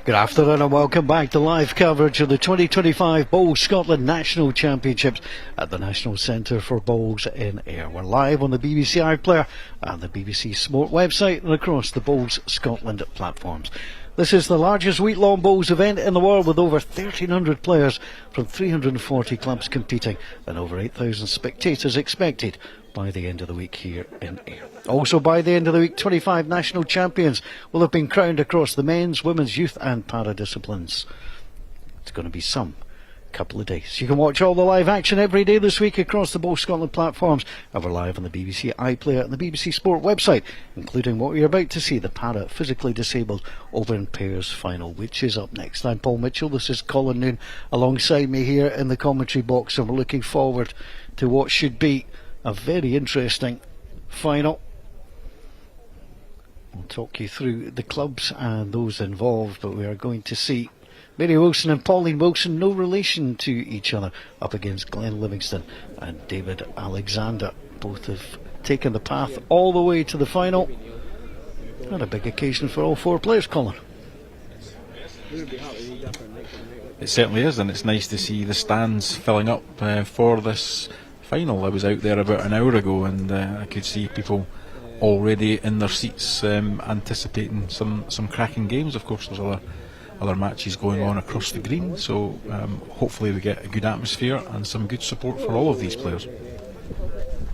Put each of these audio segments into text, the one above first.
Good afternoon and welcome back to live coverage of the 2025 Bowls Scotland National Championships at the National Centre for Bowls in Ayr. We're live on the BBC iPlayer and the BBC Sport website and across the Bowls Scotland platforms. This is the largest week-long bowls event in the world, with over 1,300 players from 340 clubs competing and over 8,000 spectators expected by the end of the week here in Ayr. Also by the end of the week, 25 national champions will have been crowned across the men's, women's, youth and para disciplines. It's going to be some couple of days. You can watch all the live action every day this week across the Bowls Scotland platforms, and we're live on the BBC iPlayer and the BBC Sport website, including what we're about to see, the para physically disabled open pairs final, which is up next. I'm Paul Mitchell, this is Colin Noon alongside me here in the commentary box, and we're looking forward to what should be a very interesting final. We'll talk you through the clubs and those involved, but we are going to see Mary Wilson and Pauline Wilson, no relation to each other, up against Glen, Livingston and David Alexander. Both have taken the path all the way to the final. Not a big occasion for all four players, Colin. It certainly is, and it's nice to see the stands filling up for this final. I was out there about an hour ago and I could see people already in their seats anticipating some cracking games. Of course, there's other matches going on across the green, so hopefully we get a good atmosphere and some good support for all of these players.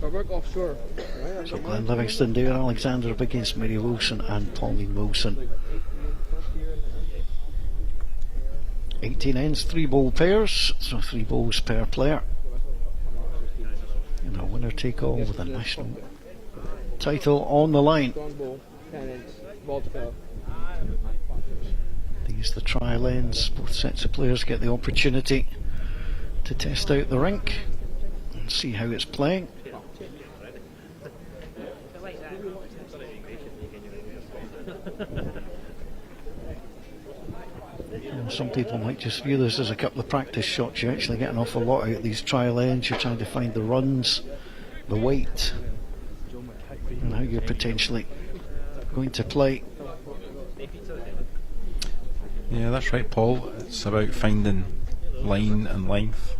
So Glen Livingston, David Alexander up against Mary Wilson and Pauline Wilson. 18 ends, 3 bowl pairs, so 3 bowls per player. And a winner take all with a national title on the line. These are the trial ends. Both sets of players get the opportunity to test out the rink and see how it's playing. Some people might just view this as a couple of practice shots. You actually get an awful lot out of these trial ends. You're trying to find the runs, the weight, and how you're potentially going to play. Yeah, that's right, Paul. It's about finding line and length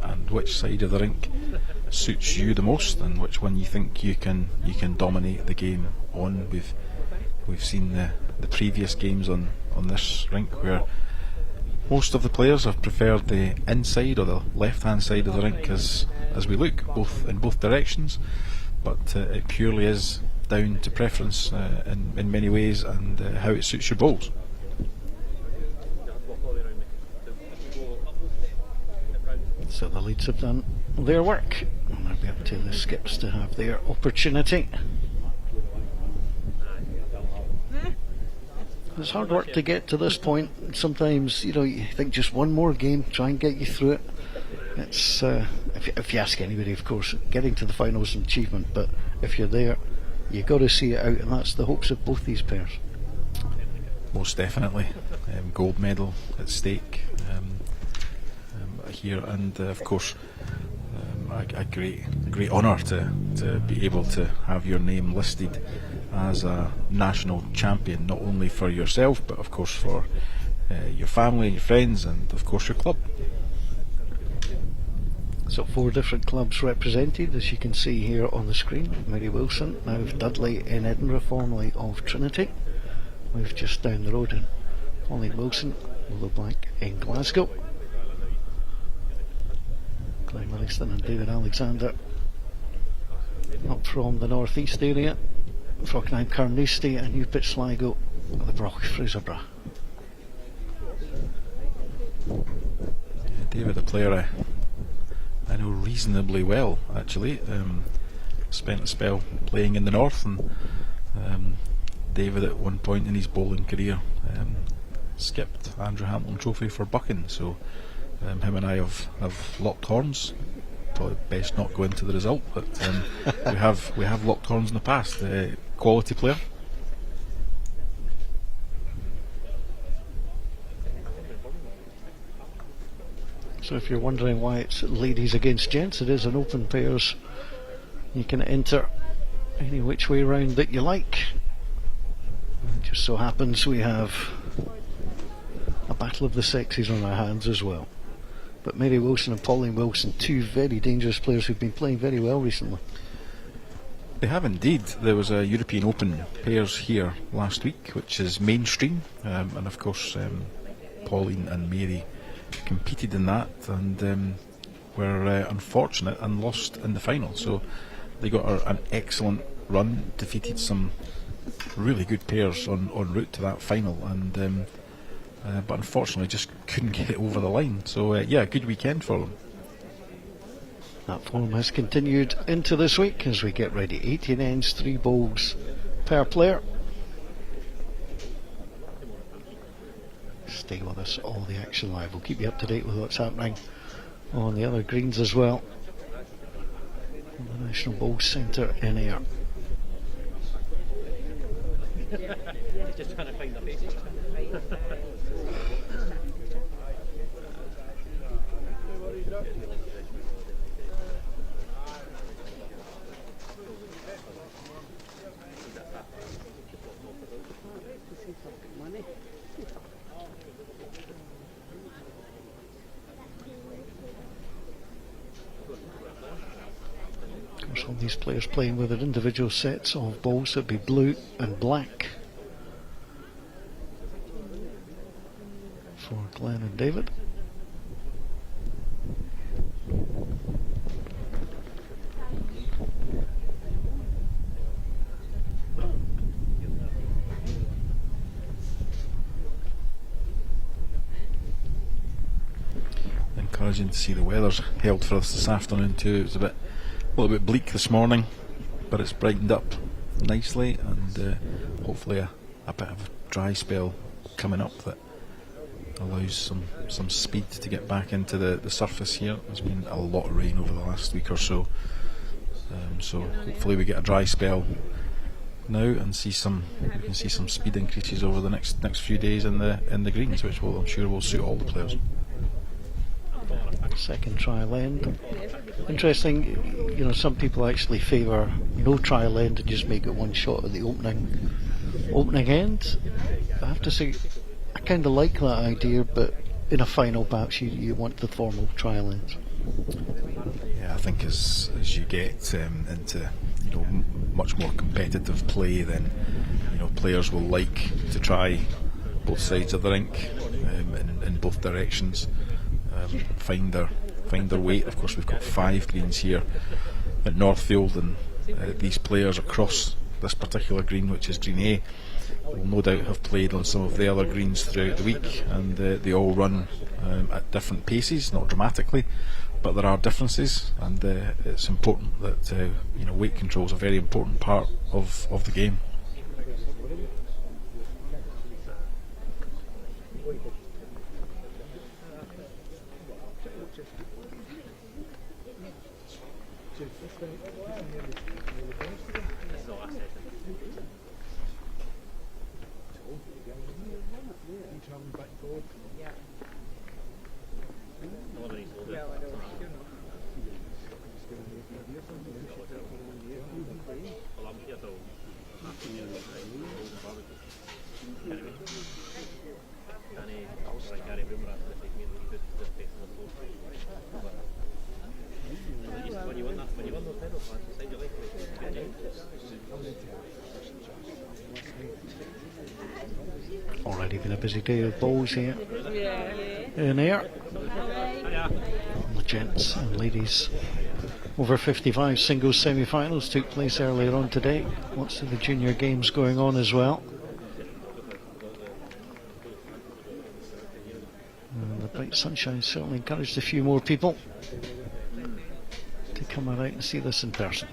and which side of the rink suits you the most and which one you think you can dominate the game on. We've seen the previous games on this rink where most of the players have preferred the inside or the left-hand side of the rink as we look, in both directions, but it purely is down to preference in many ways and how it suits your bowls. So the leads have done their work, and they'll be up to the skips to have their opportunity. It's hard work to get to this point. Sometimes, you think just one more game, try and get you through it. It's if you ask anybody, of course, getting to the final is an achievement, but if you're there, you've got to see it out, and that's the hopes of both these pairs. Most definitely. Gold medal at stake here, and of course a great honour to be able to have your name listed as a national champion, not only for yourself but of course for your family, your friends and of course your club. So 4 different clubs represented, as you can see here on the screen. Mary Wilson, now of Dudley in Edinburgh, formerly of Trinity. We've just down the road in Pauline Wilson, Willowbank in Glasgow. Glen Livingston and David Alexander up from the northeast area, Friockheim, Carnoustie and New Pitsligo, the Broch, Fraserburgh. David, a player I know reasonably well actually. Spent a spell playing in the north, and David at one point in his bowling career skipped Andrew Hamilton Trophy for Buchan, so him and I have locked horns. Probably best not go into the result, but we have locked horns in the past. Quality player. So if you're wondering why it's ladies against gents, it is an open pairs. You can enter any which way round that you like. It just so happens we have battle of the sexes on our hands as well. But Mary Wilson and Pauline Wilson, two very dangerous players who've been playing very well recently. They have indeed. There was a European Open pairs here last week, which is mainstream, and of course Pauline and Mary competed in that and were unfortunate and lost in the final. So they got an excellent run, defeated some really good pairs en route to that final, and but unfortunately just couldn't get it over the line. So yeah, good weekend for them. That form has continued into this week as we get ready. 18 ends, 3 bowls per player. Stay with us, all the action live. We'll keep you up to date with what's happening on the other greens as well. On the National Bowls Centre in Ayr. Just trying to find the faces. All these players playing with their individual sets of balls. That'd be blue and black for Glen and David. Encouraging to see the weather's held for us this afternoon too. It was a little bit bleak this morning, but it's brightened up nicely, and hopefully a bit of a dry spell coming up that allows some speed to get back into the surface here. There's been a lot of rain over the last week or so, so hopefully we get a dry spell now and we can see some speed increases over the next few days in the greens, which I'm sure will suit all the players. Second trial end. Interesting, you know, some people actually favour no trial end and just make it one shot at the opening end. I have to say, I kind of like that idea, but in a final perhaps you want the formal trial ends. Yeah, I think as you get into much more competitive play, then players will like to try both sides of the rink in both directions. Find their weight. Of course, we've got 5 greens here at Northfield, and these players across this particular green, which is Green A, will no doubt have played on some of the other greens throughout the week, and they all run at different paces, not dramatically, but there are differences, and it's important that weight control is a very important part of the game. Already been a busy day of bowls here in Ayr. The gents and ladies over 55 singles semi-finals took place earlier on today. Lots of the junior games going on as well. And the bright sunshine certainly encouraged a few more people to come out and see this in person.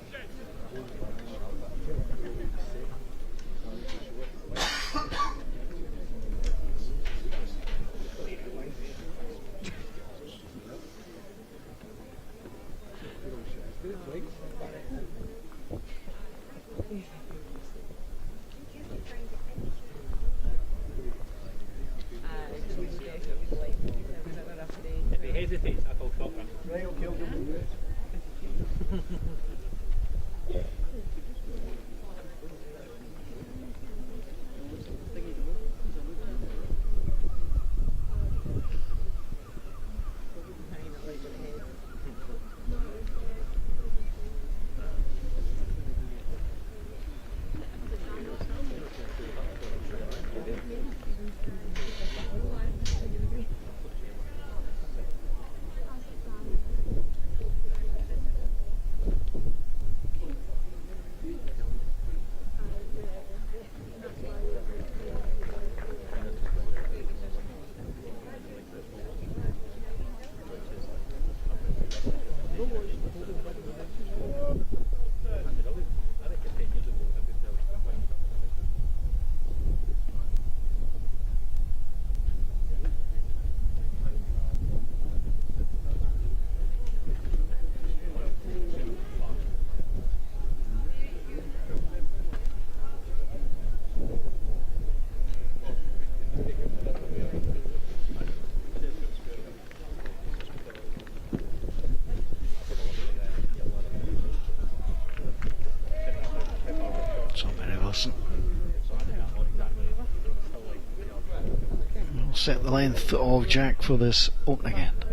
set the length of Jack for this opening end.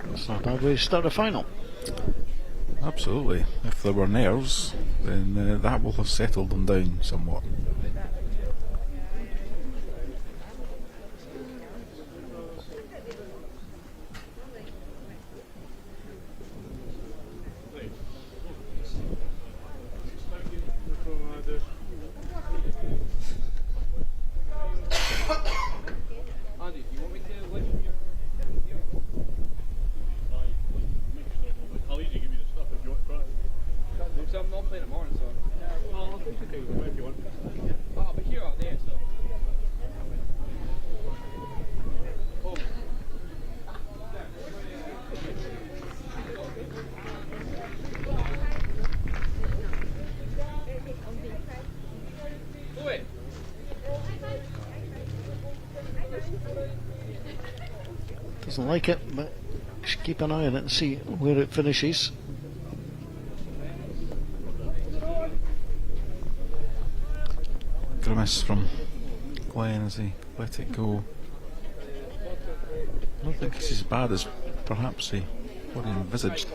That's not a bad way to start a final. Absolutely. If there were nerves, then that will have settled them down somewhat. Doesn't like it, but just keep an eye on it and see where it finishes. Grimace from Glen as he let it go. I don't think it's as bad as perhaps he what he envisaged.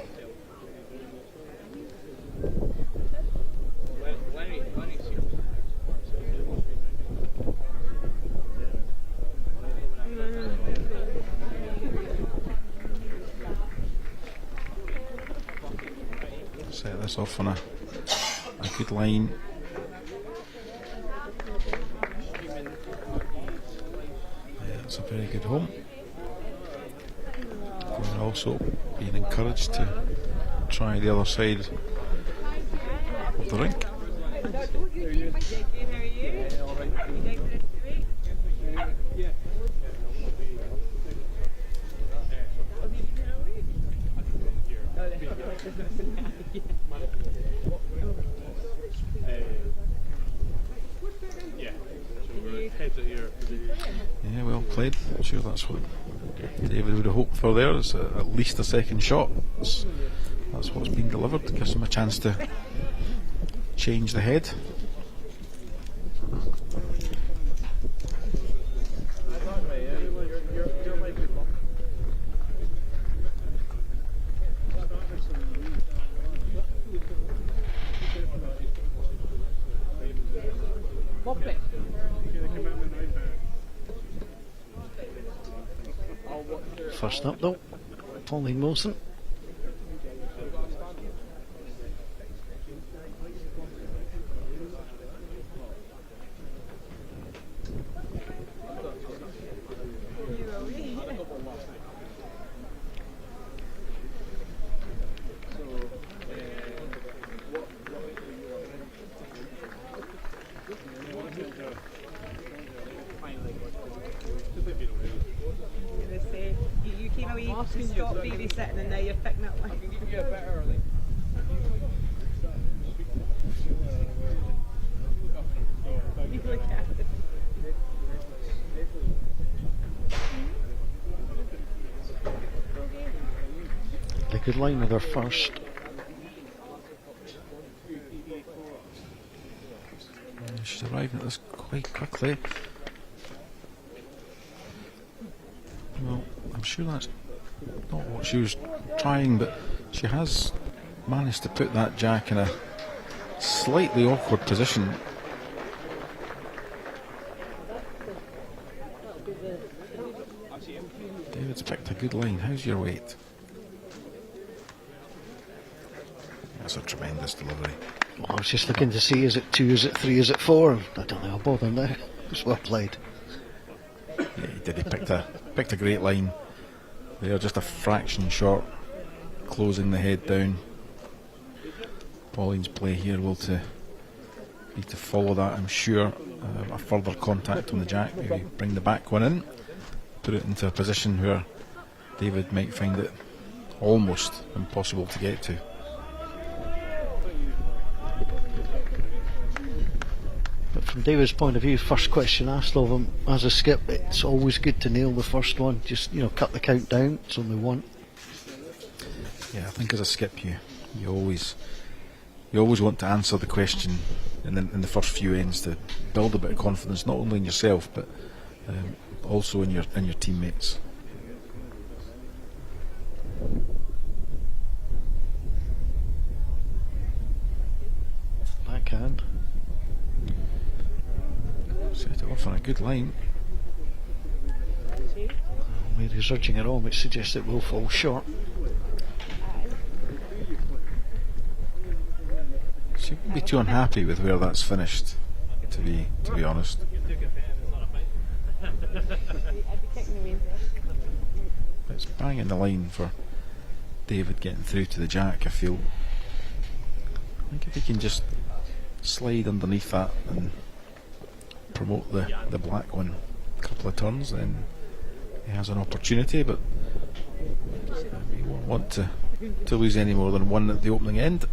Set this off on a good line. Yeah, it's a very good home. We're also being encouraged to try the other side of the rink. Yeah, well played. I'm sure that's what David would have hoped for there, is at least a second shot. That's what's been delivered. Gives him a chance to change the head. First up though, Pauline Wilson. To stop babysitting and now you're picking up one. I can give you a bit early. You look at it. A good line with her first. She's arriving at this quite quickly. Well, I'm sure that's not what she was trying, but she has managed to put that Jack in a slightly awkward position. David's picked a good line. How's your weight? That's a tremendous delivery. Well, I was just looking to see, is it 2, is it 3, is it 4? I don't know, I'll bother now. It's well played. Yeah, he did. He picked a great line. They are just a fraction short, closing the head down. Pauline's play here will be to follow that, I'm sure. A further contact on the jack, maybe bring the back one in, put it into a position where David might find it almost impossible to get to. But from David's point of view, first question asked of him as a skip, it's always good to nail the first one. Just, cut the count down. It's only one. Yeah, I think as a skip, you always want to answer the question in the first few ends to build a bit of confidence, not only in yourself but also in your teammates. Backhand. Set it off on a good line. Mary's urging it on, which suggests it will fall short. She wouldn't be too unhappy with where that's finished, to be honest. It's banging the line for David getting through to the jack, I feel. I think if he can just slide underneath that and promote the black one a couple of turns, then he has an opportunity, but he won't want to lose any more than one at the opening end.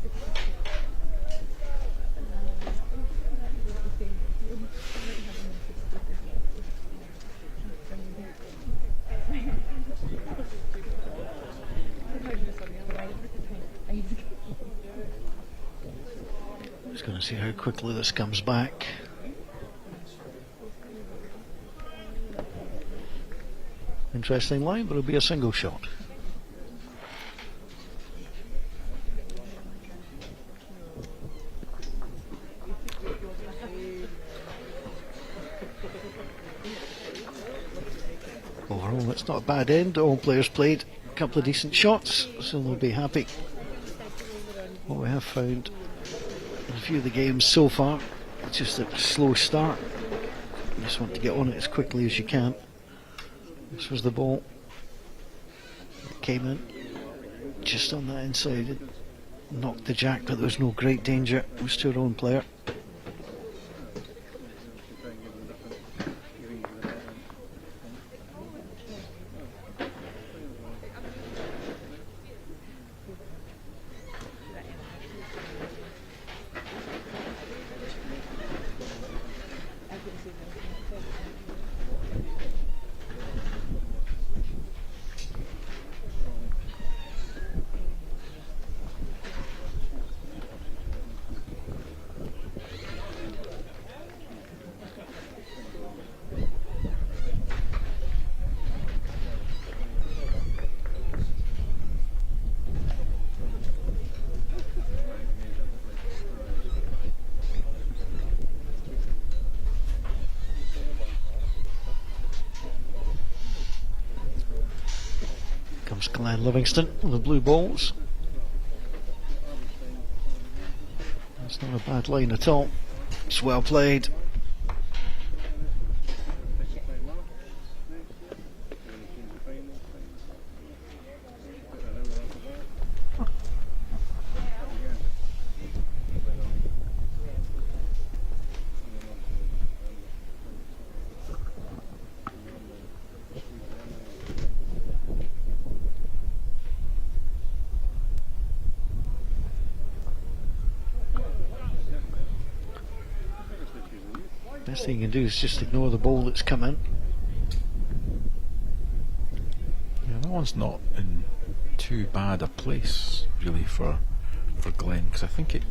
Just going to see how quickly this comes back. Interesting line, but it'll be a single shot. Overall, it's not a bad end. All players played a couple of decent shots, so they'll be happy. What we have found in a few of the games so far, it's just a slow start. You just want to get on it as quickly as you can. This was the ball. It came in just on that inside. It knocked the jack, but there was no great danger. It was to our own player. Comes Glen Livingston with the blue balls. That's not a bad line at all. It's well played. Best thing you can do is just ignore the ball that's come in. Yeah, that one's not in too bad a place really for Glen, because I think it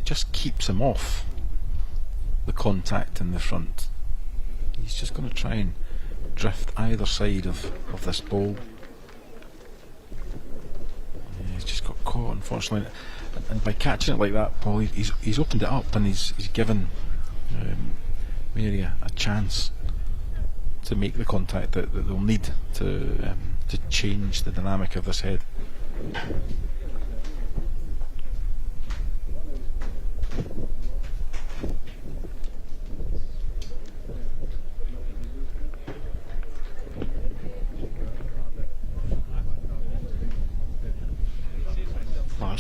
just keeps him off the contact in the front. He's just going to try and drift either side of this ball. Yeah, he's just got caught, unfortunately, and by catching it like that, Paul, he's opened it up and he's given Mary a chance to make the contact that they'll need to change the dynamic of this head.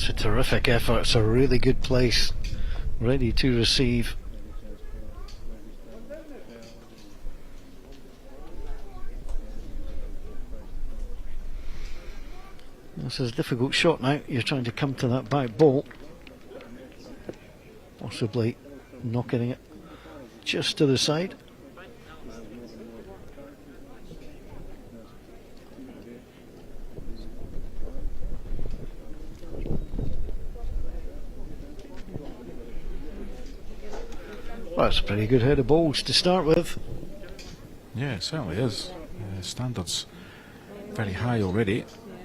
That's a terrific effort. It's a really good place. Ready to receive. This is a difficult shot now. You're trying to come to that back ball. Possibly knocking it just to the side. Well, that's a pretty good head of balls to start with. Yeah, it certainly is. Standards very high already.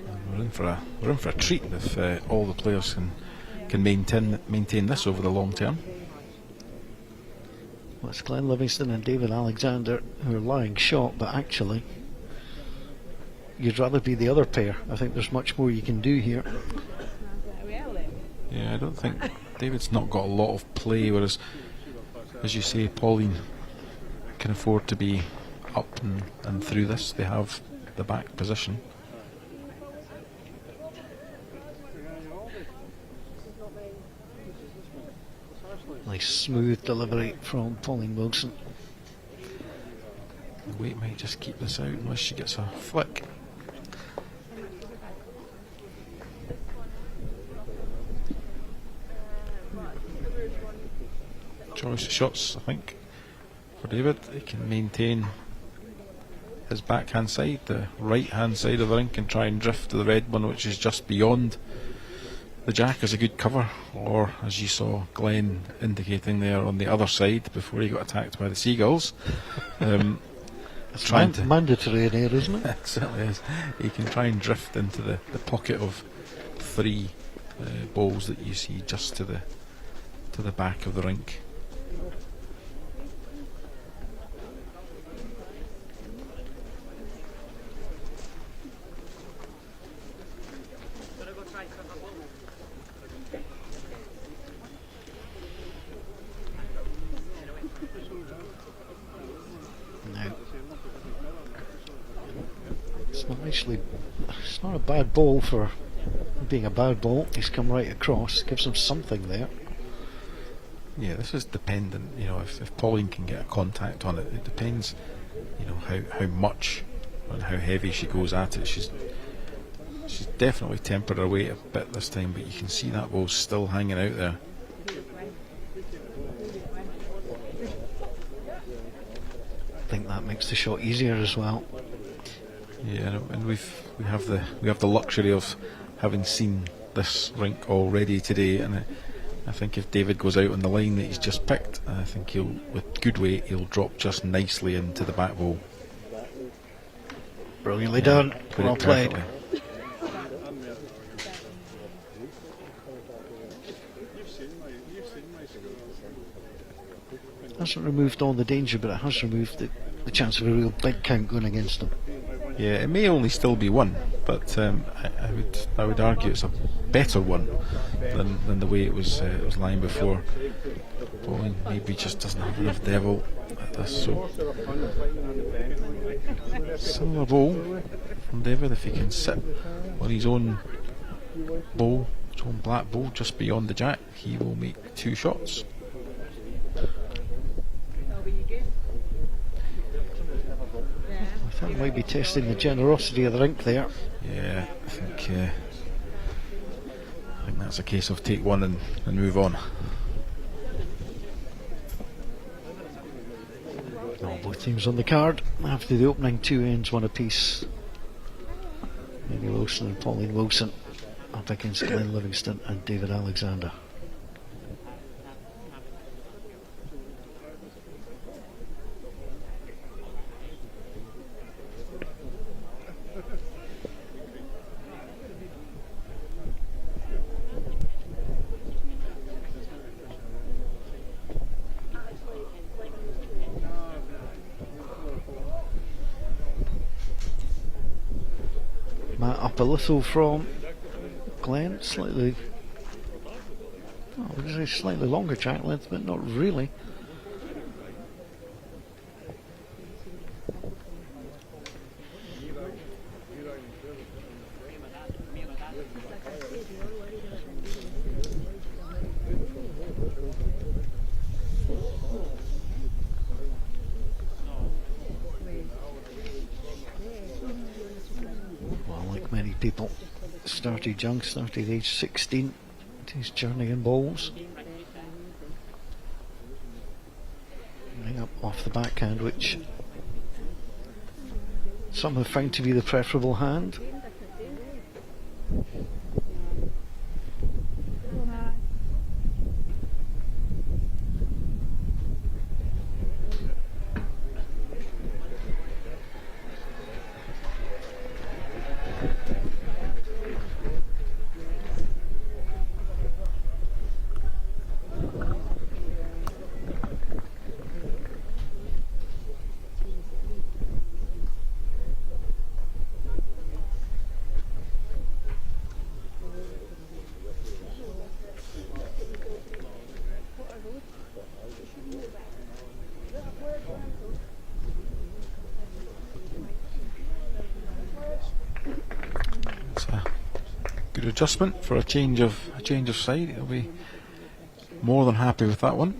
And we're in for a treat if all the players can maintain this over the long term. Well, it's Glen, Livingston and David Alexander who are lying shot, but actually you'd rather be the other pair. I think there's much more you can do here. Yeah, I don't think David's not got a lot of play, whereas, as you say, Pauline can afford to be up and through this. They have the back position. Nice smooth delivery from Pauline Wilson. The weight might just keep this out unless she gets a flick. Choice of shots, I think, for David. He can maintain his backhand side, the right hand side of the rink, and try and drift to the red one, which is just beyond the jack, is a good cover. Or, as you saw Glen indicating there, on the other side before he got attacked by the seagulls. It's mandatory in here, isn't it? It certainly is. He can try and drift into the pocket of three balls that you see just to the back of the rink. It's not a bad ball for being a bad ball. He's come right across, gives him something there. Yeah, this is dependent, if Pauline can get a contact on it. It depends, how much and how heavy she goes at it. She's definitely tempered her weight a bit this time, but you can see that ball's still hanging out there. I think that makes the shot easier as well. Yeah, and we have the luxury of having seen this rink already today, and I think if David goes out on the line that he's just picked, I think with good weight, he'll drop just nicely into the back bowl. Brilliantly done. Well played. Perfectly. Hasn't removed all the danger, but it has removed the chance of a real big count going against him. Yeah, it may only still be one, but I would argue it's a better one than the way it was lying before. Pauline maybe just doesn't have enough devil at this. So similar ball from David. If he can sit on his own bowl, his own black bowl just beyond the jack, he will make two shots. I think might be testing the generosity of the rink there. Yeah, I think that's a case of take one and move on. Both teams on the card. After the opening two ends, one apiece. Maybe Wilson and Pauline Wilson up against Glen Livingston and David Alexander. Up a little from Glen, slightly longer jack length, but not really. people. Started young, started age 16. His journey in bowls. Ring up off the backhand, which some have found to be the preferable hand. Good adjustment for a change of side. He'll be more than happy with that one.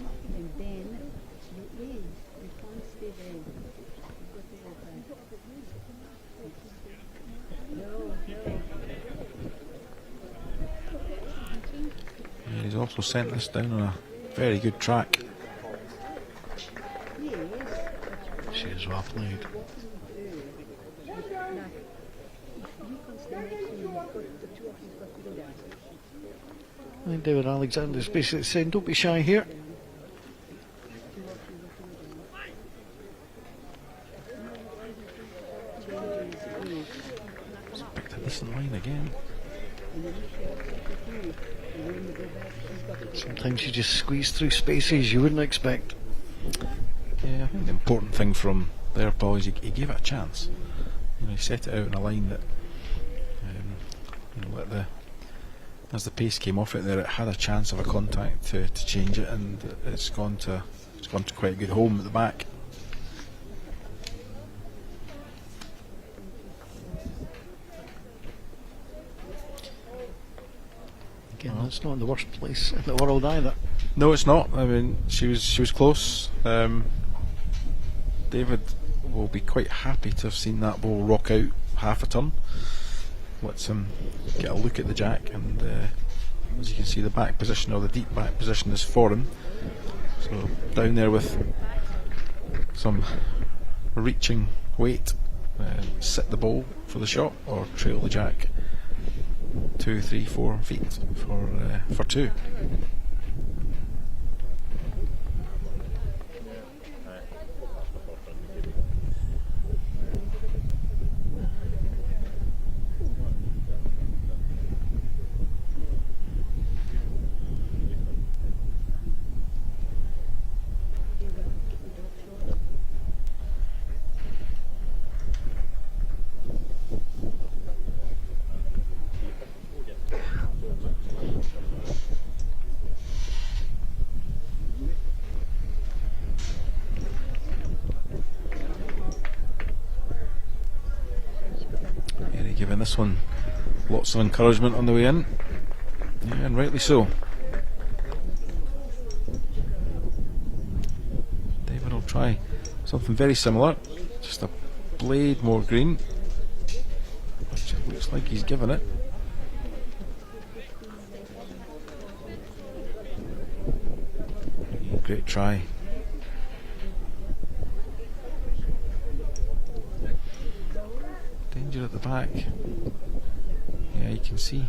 Yeah, he's also sent this down on a very good track. She is well played. And David Alexander's basically saying, don't be shy here. It's picked a decent line again. Sometimes you just squeeze through spaces you wouldn't expect. Yeah, I think the important thing from there, Paul, is he gave it a chance. You know, he set it out in a line that, you know, as the pace came off it there, it had a chance of a contact to change it, and it's gone to quite a good home at the back. Again, that's not in the worst place in the world either. No, it's not. I mean, she was close. David will be quite happy to have seen that ball rock out half a turn. Lets him get a look at the jack, and as you can see, the back position, or the deep back position, is for him. So down there with some reaching weight, sit the ball for the shot, or trail the jack 2, 3, 4 feet for two. Giving this one lots of encouragement on the way in, yeah, and rightly so. David will try something very similar, just a blade more green, which it looks like he's given it. Yeah, great try. Danger at the back. Yeah, you can see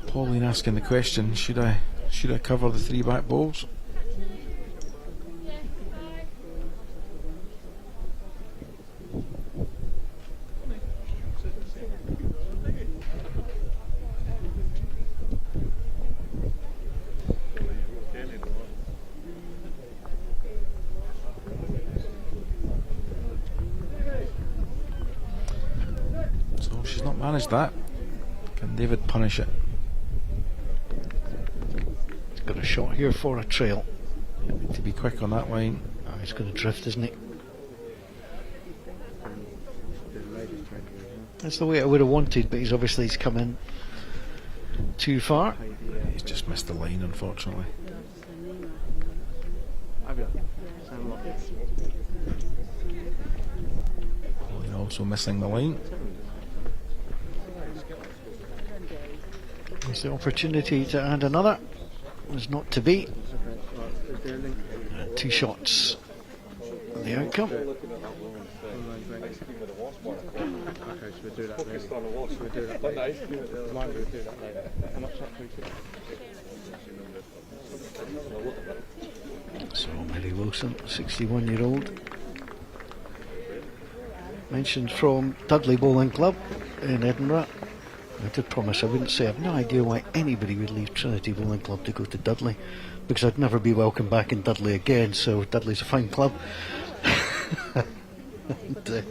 Pauline asking the question, should I cover the 3 back balls? Managed that. Can David punish it? He's got a shot here for a trail. Need to be quick on that line. Oh, he's going to drift, isn't he? That's the way I would have wanted, but he's come in too far. He's just missed the line, unfortunately. Pauline also missing the line. There's the opportunity to add another. Was not to be. And 2 shots. The outcome. So Mary Wilson, 61-year-old. Mentioned from Dudley Bowling Club in Edinburgh. I did promise I wouldn't say I've no idea why anybody would leave Trinity Bowling Club to go to Dudley, because I'd never be welcome back in Dudley again. So Dudley's a fine club. And,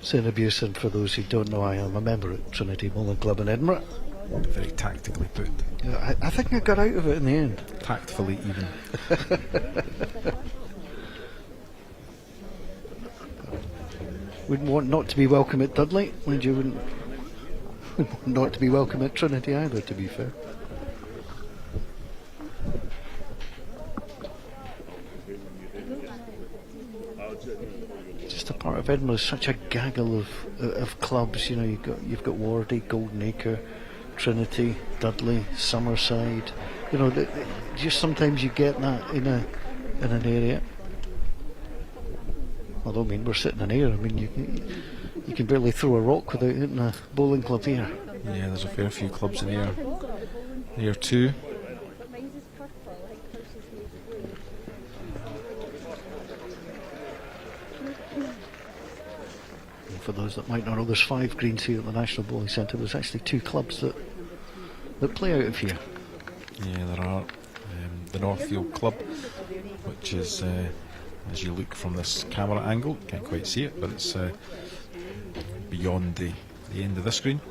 St Abuse, and for those who don't know, I am a member at Trinity Bowling Club in Edinburgh. Very tactically put. I think I got out of it in the end. Tactfully even. Wouldn't want not to be welcome at Dudley, and you wouldn't want not to be welcome at Trinity either, to be fair. Just a part of Edinburgh is such a gaggle of clubs. You know, you've got Wardy, Goldenacre, Trinity, Dudley, Summerside. You know, just sometimes you get that in an area. Although, I mean, we're sitting in here. I mean, you can barely throw a rock without hitting a bowling club here. Yeah, there's a fair few clubs in here. Here too. And for those that might not know, there's 5 greens here at the National Bowling Centre. There's actually 2 clubs that play out of here. Yeah, there are. The Northfield Club, which is, as you look from this camera angle, can't quite see it, but it's beyond the end of the screen.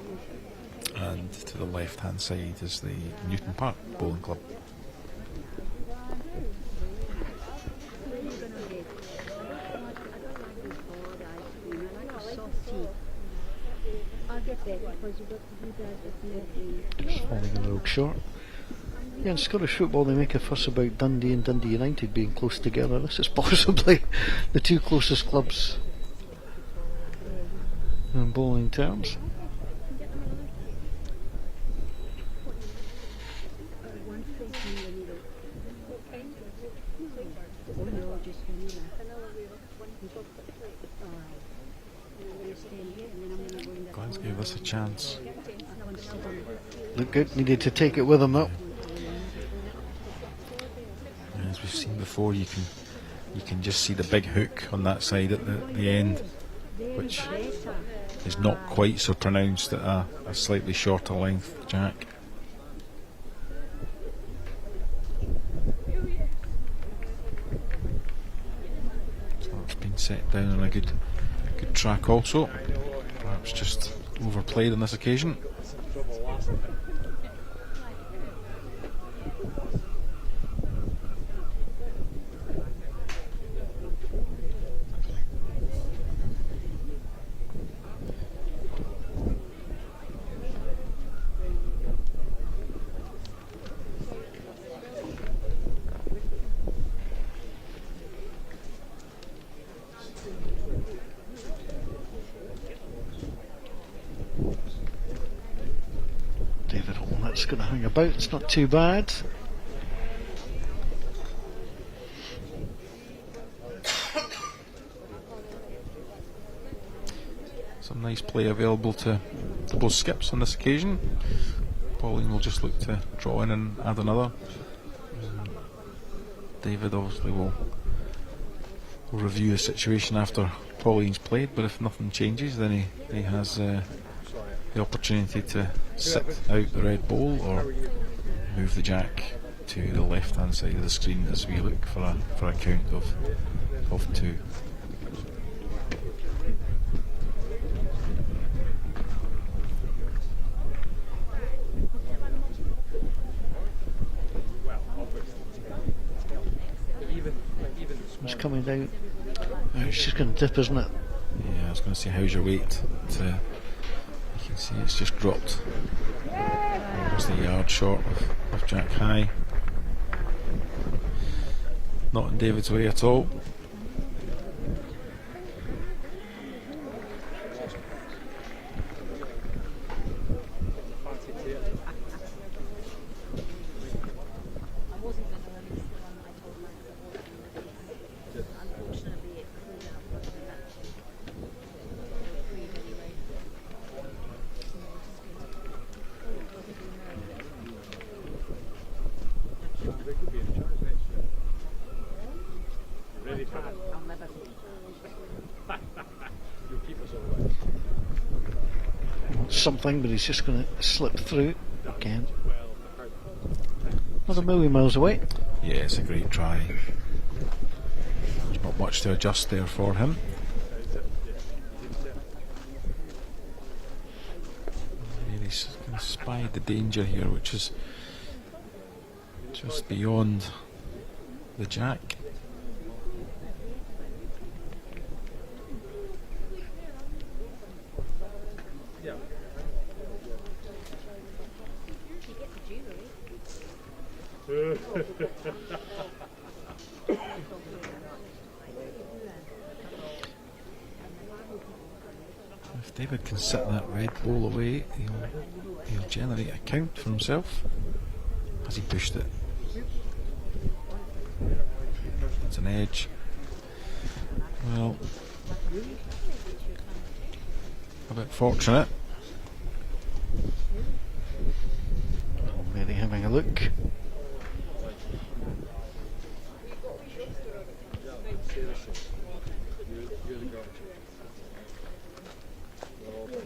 And to the left hand side is the Newton Park Bowling Club. Just falling a little short. Yeah, in Scottish football they make a fuss about Dundee and Dundee United being close together. This is possibly the 2 closest clubs in bowling terms. Glen's gave us a chance. Look good, needed to take it with him though. As we've seen before, you can just see the big hook on that side at the end, which is not quite so pronounced at a slightly shorter length jack. So it's been set down on a good track also. Perhaps just overplayed on this occasion. It's going to hang about, it's not too bad. Some nice play available to both skips on this occasion. Pauline will just look to draw in and add another. David obviously will review the situation after Pauline's played, but if nothing changes then he has the opportunity to sit out the red ball or move the jack to the left hand side of the screen as we look for a count of 2. It's coming down. It's just going to dip, isn't it? Yeah, I was going to say, how's your weight? You can see it's just dropped almost a yard short of jack high. Not in David's way at all. something, but he's just going to slip through again. Not a million miles away. Yeah, it's a great try. There's not much to adjust there for him. He's kind of spied the danger here, which is just beyond the jack. If David can sit that red ball away, he'll generate a count for himself. Has he pushed it? It's an edge. Well, a bit fortunate. Maybe having a look.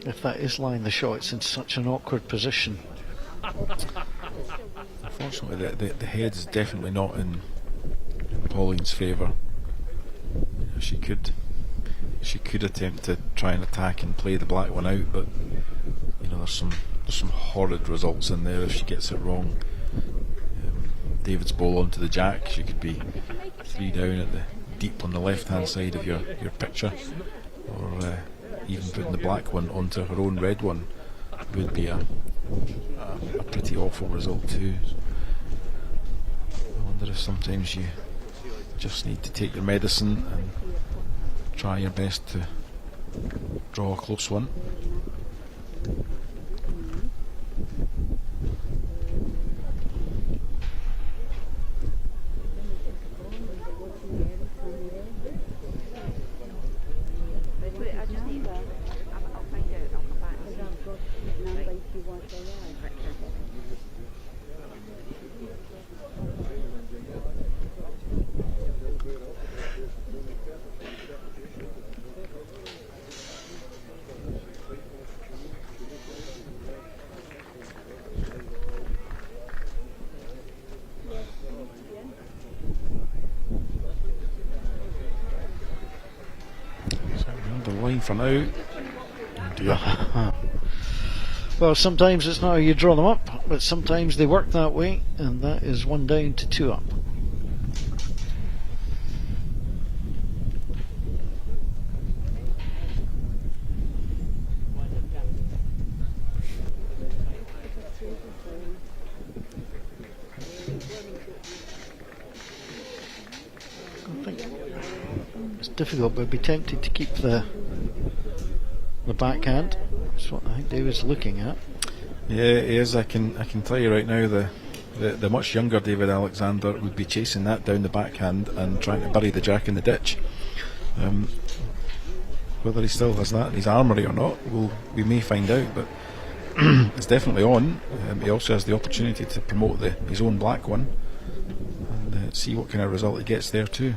If that is line the shot, it's in such an awkward position. Unfortunately, the head is definitely not in Pauline's favour. She could attempt to try and attack and play the black one out, but there's some horrid results in there if she gets it wrong. David's ball onto the jack, she could be 3 down at the deep on the left hand side of your picture, or even putting the black one onto her own red one would be a pretty awful result too. I wonder if sometimes you just need to take your medicine and try your best to draw a close one. Line for now. Oh dear. Well, sometimes it's not how you draw them up, but sometimes they work that way, and that is 1 down to 2 up. I think it's difficult, but I'd be tempted to keep the backhand. That's what I think David's looking at. Yeah, he is. I can tell you right now, the much younger David Alexander would be chasing that down the backhand and trying to bury the jack in the ditch. Whether he still has that in his armoury or not, we may find out, but it's definitely on. He also has the opportunity to promote his own black one and see what kind of result he gets there too.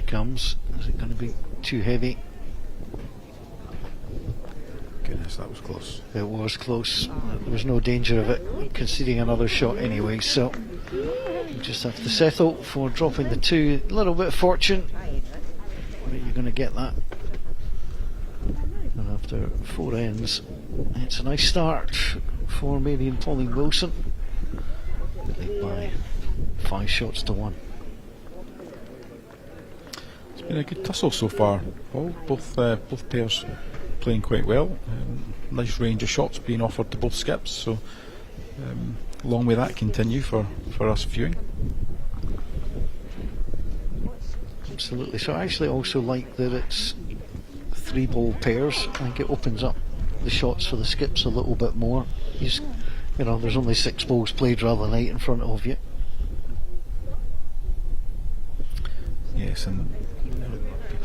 Comes. Is it going to be too heavy? Goodness, that was close. It was close. There was no danger of it conceding another shot anyway, so you just have to settle for dropping the 2. A little bit of fortune, but you're going to get that. And after 4 ends, it's a nice start for Mary and Pauline Wilson. Lead by 5 shots to 1. Been a good tussle so far, Paul. Both pairs playing quite well. Nice range of shots being offered to both skips, so long may that continue for us viewing. Absolutely. So I actually also like that it's 3 ball pairs. I think it opens up the shots for the skips a little bit more. There's only 6 balls played rather than 8 in front of you. Yes, and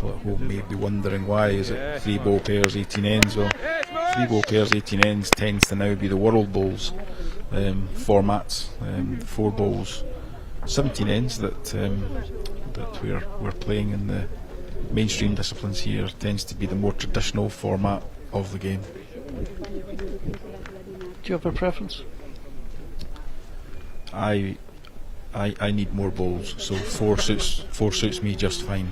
people at home may be wondering why is it 3 bowl pairs, 18 ends. Well, 3 bowl pairs, 18 ends tends to now be the World Bowls formats. 4 bowls, 17 ends that we're playing in the mainstream disciplines here tends to be the more traditional format of the game. Do you have a preference? I need more bowls, so 4 suits me just fine.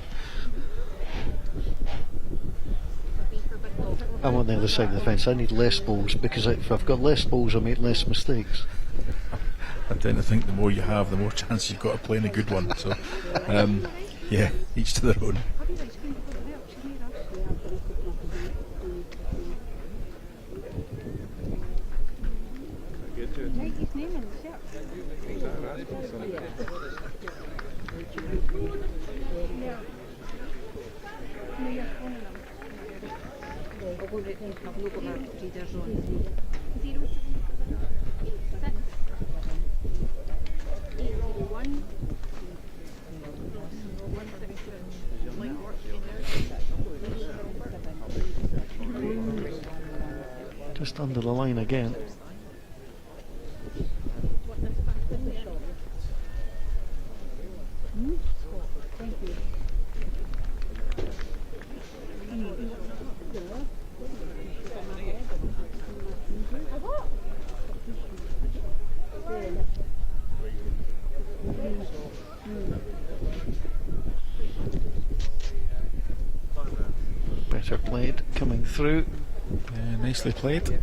I'm on the other side of the fence. I need less bowls because if I've got less bowls, I make less mistakes. I tend to think the more you have, the more chance you've got of playing a good one. So, yeah, each to their own. Just under the line again. Better played coming through. Nicely played.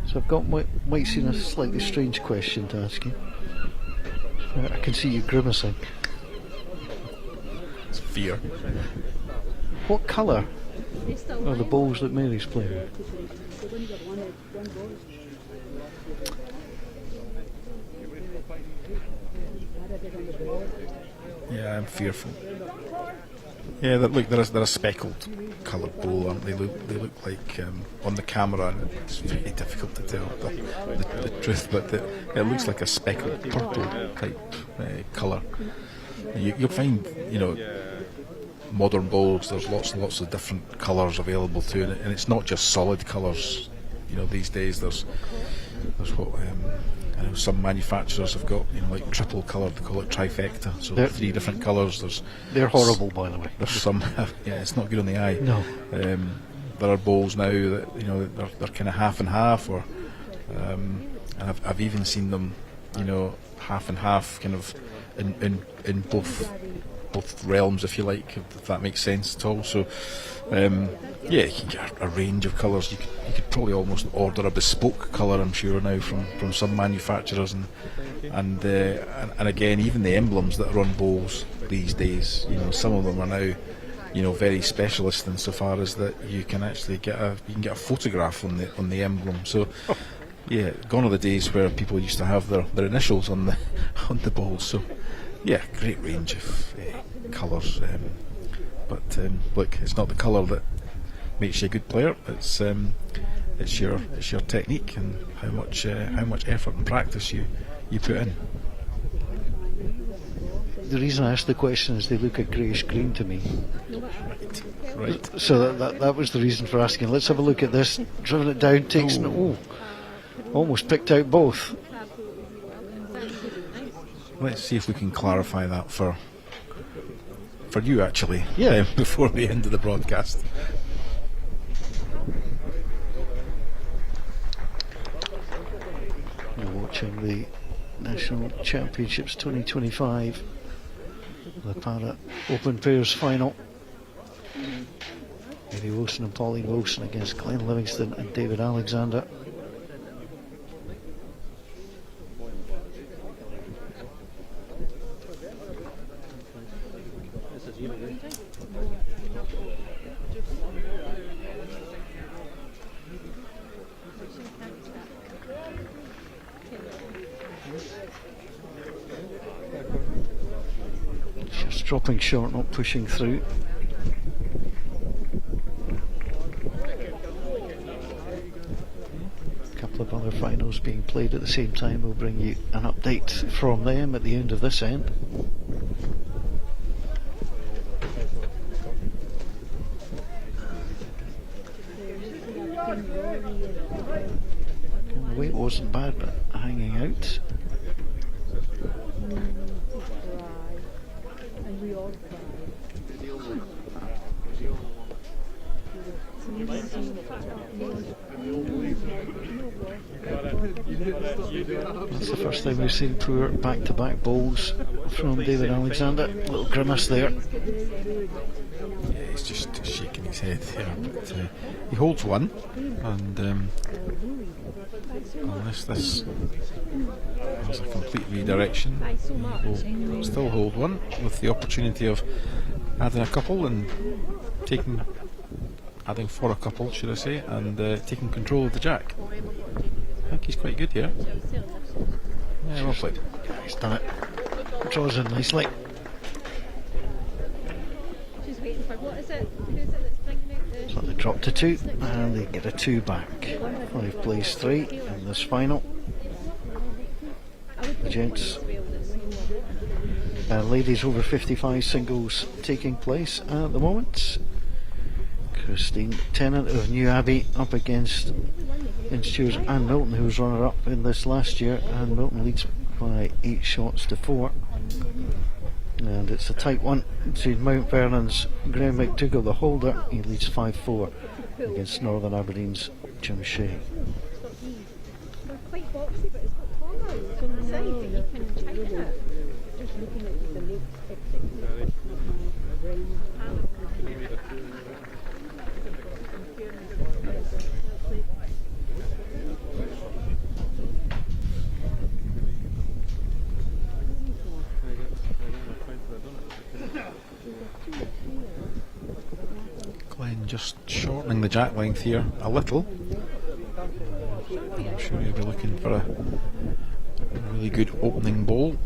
So I've got might seem a slightly strange question to ask you. I can see you grimacing. It's fear. What colour are the bowls that Mary's playing? Yeah, I'm fearful. Yeah, they're a speckled coloured bowl, aren't they? They look like on the camera, and it's very difficult to tell the truth, but it looks like a speckled purple type colour. You'll find, modern bowls. There's lots and lots of different colours available to it, and it's not just solid colours. These days there's what I know some manufacturers have got, like triple coloured. They call it trifecta. So 3 different colours. They're horrible, by the way. There's some. Yeah, it's not good on the eye. No. There are bowls now that they're kind of half and half, or and I've even seen them, half and half, kind of in both realms, if you like, if that makes sense at all. So yeah, you can get a range of colours. You could probably almost order a bespoke colour, I'm sure, now from some manufacturers, and again, even the emblems that are on bowls these days, some of them are now very specialist insofar as that you can actually get a photograph on the emblem. So yeah, gone are the days where people used to have their initials on the bowls. So yeah, great range of colours, but look, it's not the colour that makes you a good player. It's your technique and how much effort and practice you put in. The reason I asked the question is they look a greyish green to me. Right. So that was the reason for asking. Let's have a look at this. Driven it down, takes almost picked out both. Let's see if we can clarify that for you, actually. Yeah. Before the end of the broadcast. You're watching the National Championships 2025, the Para Open Pairs final. Mary Wilson and Pauline Wilson against Glen Livingston and David Alexander. Just dropping short, not pushing through. A couple of other finals being played at the same time. We'll bring you an update from them at the end of this end. The weight wasn't bad, but hanging out. And we all cry. That's the first time we've seen poor back-to-back bowls from David Alexander. A little grimace there. Yeah, he's just shaking his head there. But, he holds one, and unless this has a complete redirection, he will still hold one with the opportunity of adding a couple and adding for a couple, should I say, and taking control of the jack. I think he's quite good here. Yeah, well played. He's done it. Draws in nicely. She's waiting for, what is it? Who's it that's bringing out the... So they drop to 2 and they get a 2 back. 5 plays 3 in this final. The gents. Ladies over 55 singles taking place at the moment. Christine Tennant of New Abbey up against Instewar's Anne Milton, who was runner-up in this last year. Anne Milton leads by 8 shots to 4. And it's a tight one between Mount Vernon's Graham McDougall, the holder. He leads 5-4 against Northern Aberdeen's Jim Shea. They're quite boxy, but it's got corners on the side that you can tighten it. Just looking at the legs. Glen just shortening the jack length here a little. I'm sure he'll be looking for a really good opening bowl.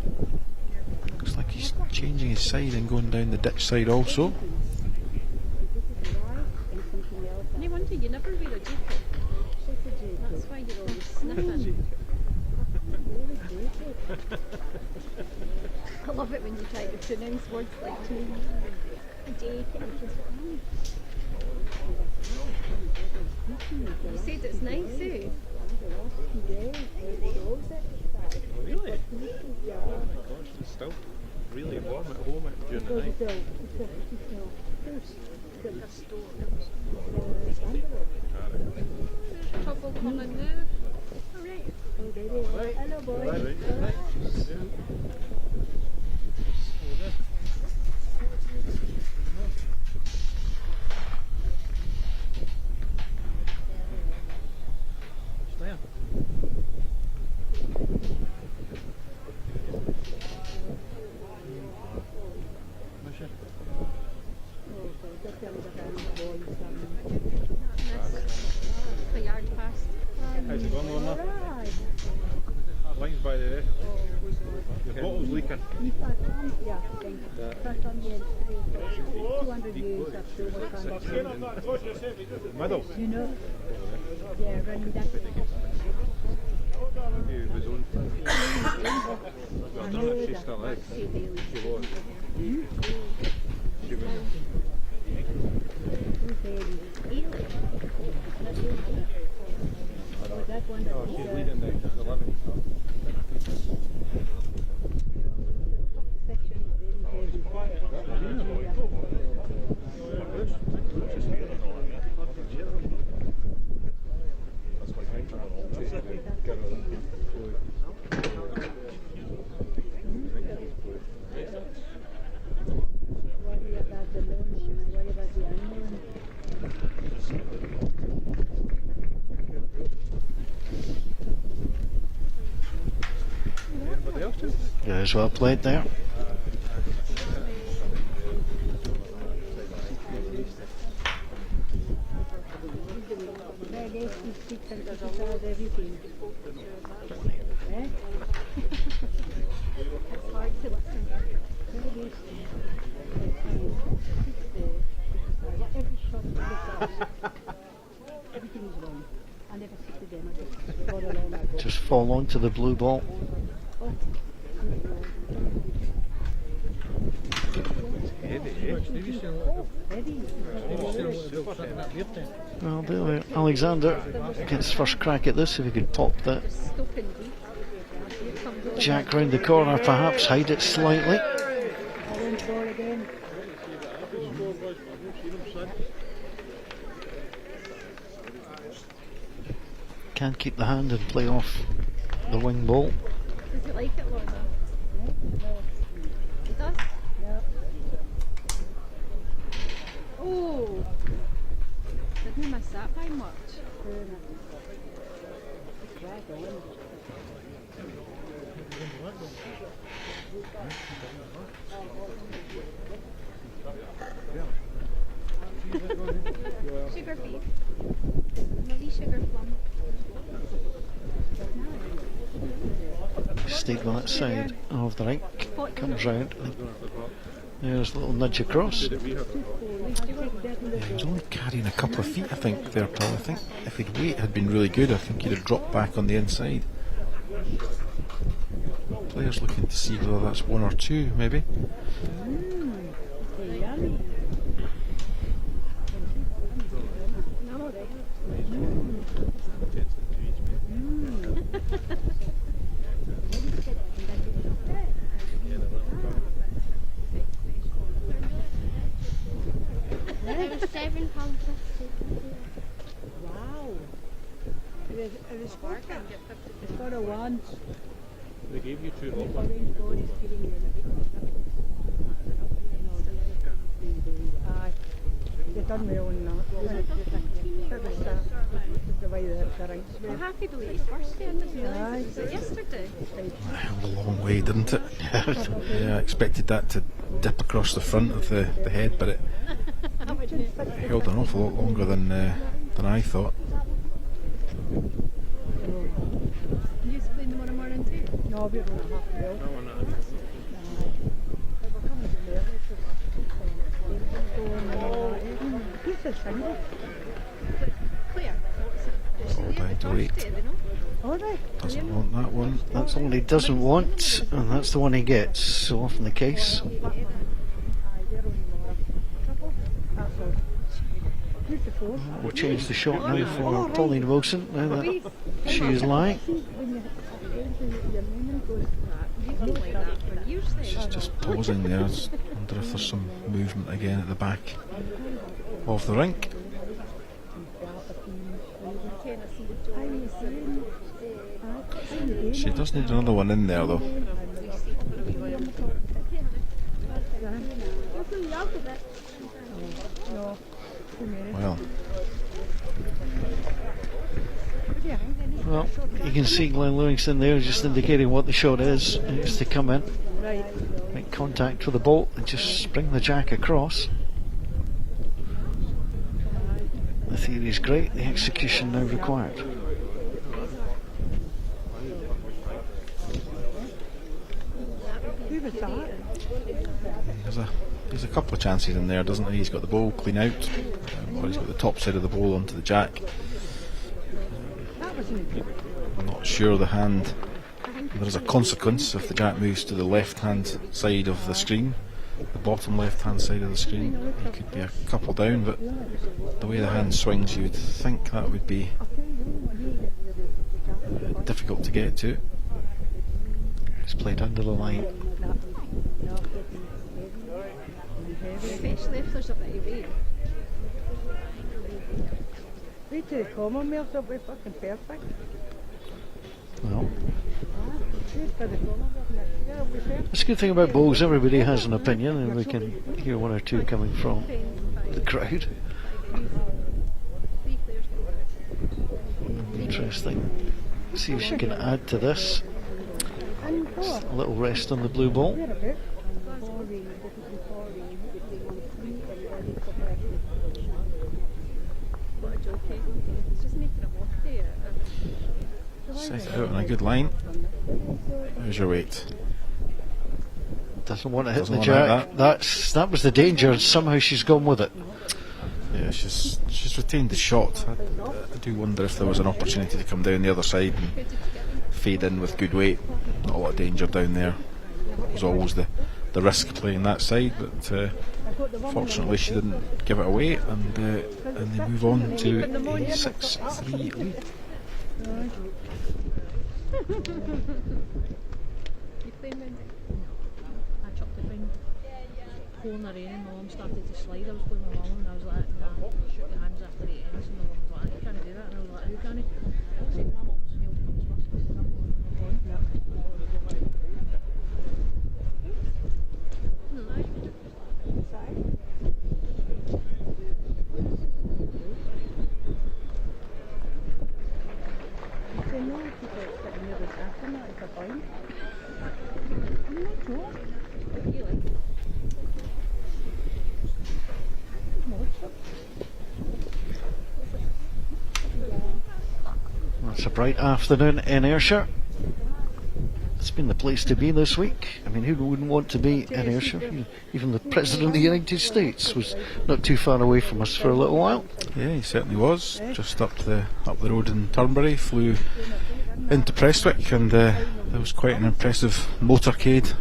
Looks like he's changing his side and going down the ditch side also. No wonder you never wear a jacket. That's why you're always sniffing. I love it when you try to pronounce words like a jacket. You said it's nice, eh? Really? Oh my gosh, it's still really warm at home during the night. Trouble coming now. Alright. Hello, boy. The yard past. How's it going, Lorna? Line's by the the bottle's leaking. Middle. You know? Yeah, running that. Maybe it was on. I don't know if she still is. She was. She was. Oh, she's leading now. She's 11. Yeah, it's well played there. Just fall onto the blue ball. Well, there, Alexander gets first crack at this. If he could pop that jack round the corner, perhaps hide it slightly. Can keep the hand and play off the wing ball. Does he like it, Lorna? He does? Oh! Didn't he miss that by much? Sugar beef. Maybe sugar plum. Stayed on that side of the rink. Comes round. There's a little nudge across. He was only carrying a couple of feet, I think, there, Paul. I think if his weight had been really good, I think he'd have dropped back on the inside. Players looking to see whether that's one or two, maybe. £7.50. Wow. It was got a one. They gave you 2 rollers. Aye. You've done well in that. That was the way the rinks were. I'm happy to leave first day. I didn't realise it was yesterday. It went a long way, didn't it? Yeah, I expected that to dip across the front of the head, but it held an awful lot longer than I thought. You used to play tomorrow morning too? No, we're going to have to go. He's a single. Claire, All down to 8. Alright. Doesn't want that one. That's the one he doesn't want, and that's the one he gets. So often the case. We'll change the shot now for Pauline Wilson. Now that she is lying. She's just pausing there. I wonder if there's some movement again at the back of the rink. She does need another one in there though. Well, you can see Glen Livingston there just indicating what the shot is. It's to come in, make contact with the ball and just spring the jack across. The theory is great, the execution now required. There's a couple of chances in there, doesn't he? He's got the ball clean out, or he's got the top side of the ball onto the jack. I'm not sure the hand. There is a consequence if the jack moves to the left hand side of the screen, the bottom left hand side of the screen. It could be a couple down, but the way the hand swings, you would think that would be difficult to get to. It's played under the line. Especially if there's a bit of weight. Wait till the Commonwealth will be fucking perfect. Well, Wait for the Commonwealth next year, it'll be perfect. that's a good thing about bowls, everybody has an opinion and we can hear one or two coming from the crowd. Interesting. See if she can add to this. Just a little rest on the blue ball. Set it out on a good line. How's your weight? Doesn't want to hit Doesn't the want to hit jack. That was the danger, and somehow she's gone with it. Yeah, she's retained the shot. I do wonder if there was an opportunity to come down the other side and fade in with good weight. Not a lot of danger down there. That was always the the risk playing that side, but fortunately she didn't give it away, and they move on to a 6-3 lead. You playing with I chucked the thing. Pouring the rain and my mum started to slide. I was playing with my mum and I was like, nah, shook your hands after 8 ends, and my mum was like, you can't do that, and I was like, who can he? I said, my mum's health comes first, I said, I'm going. It's a bright afternoon in Ayrshire. It's been the place to be this week. I mean, who wouldn't want to be in Ayrshire? Even the President of the United States was not too far away from us for a little while. Yeah, he certainly was. Just up the road in Turnberry, flew into Prestwick, and there was quite an impressive motorcade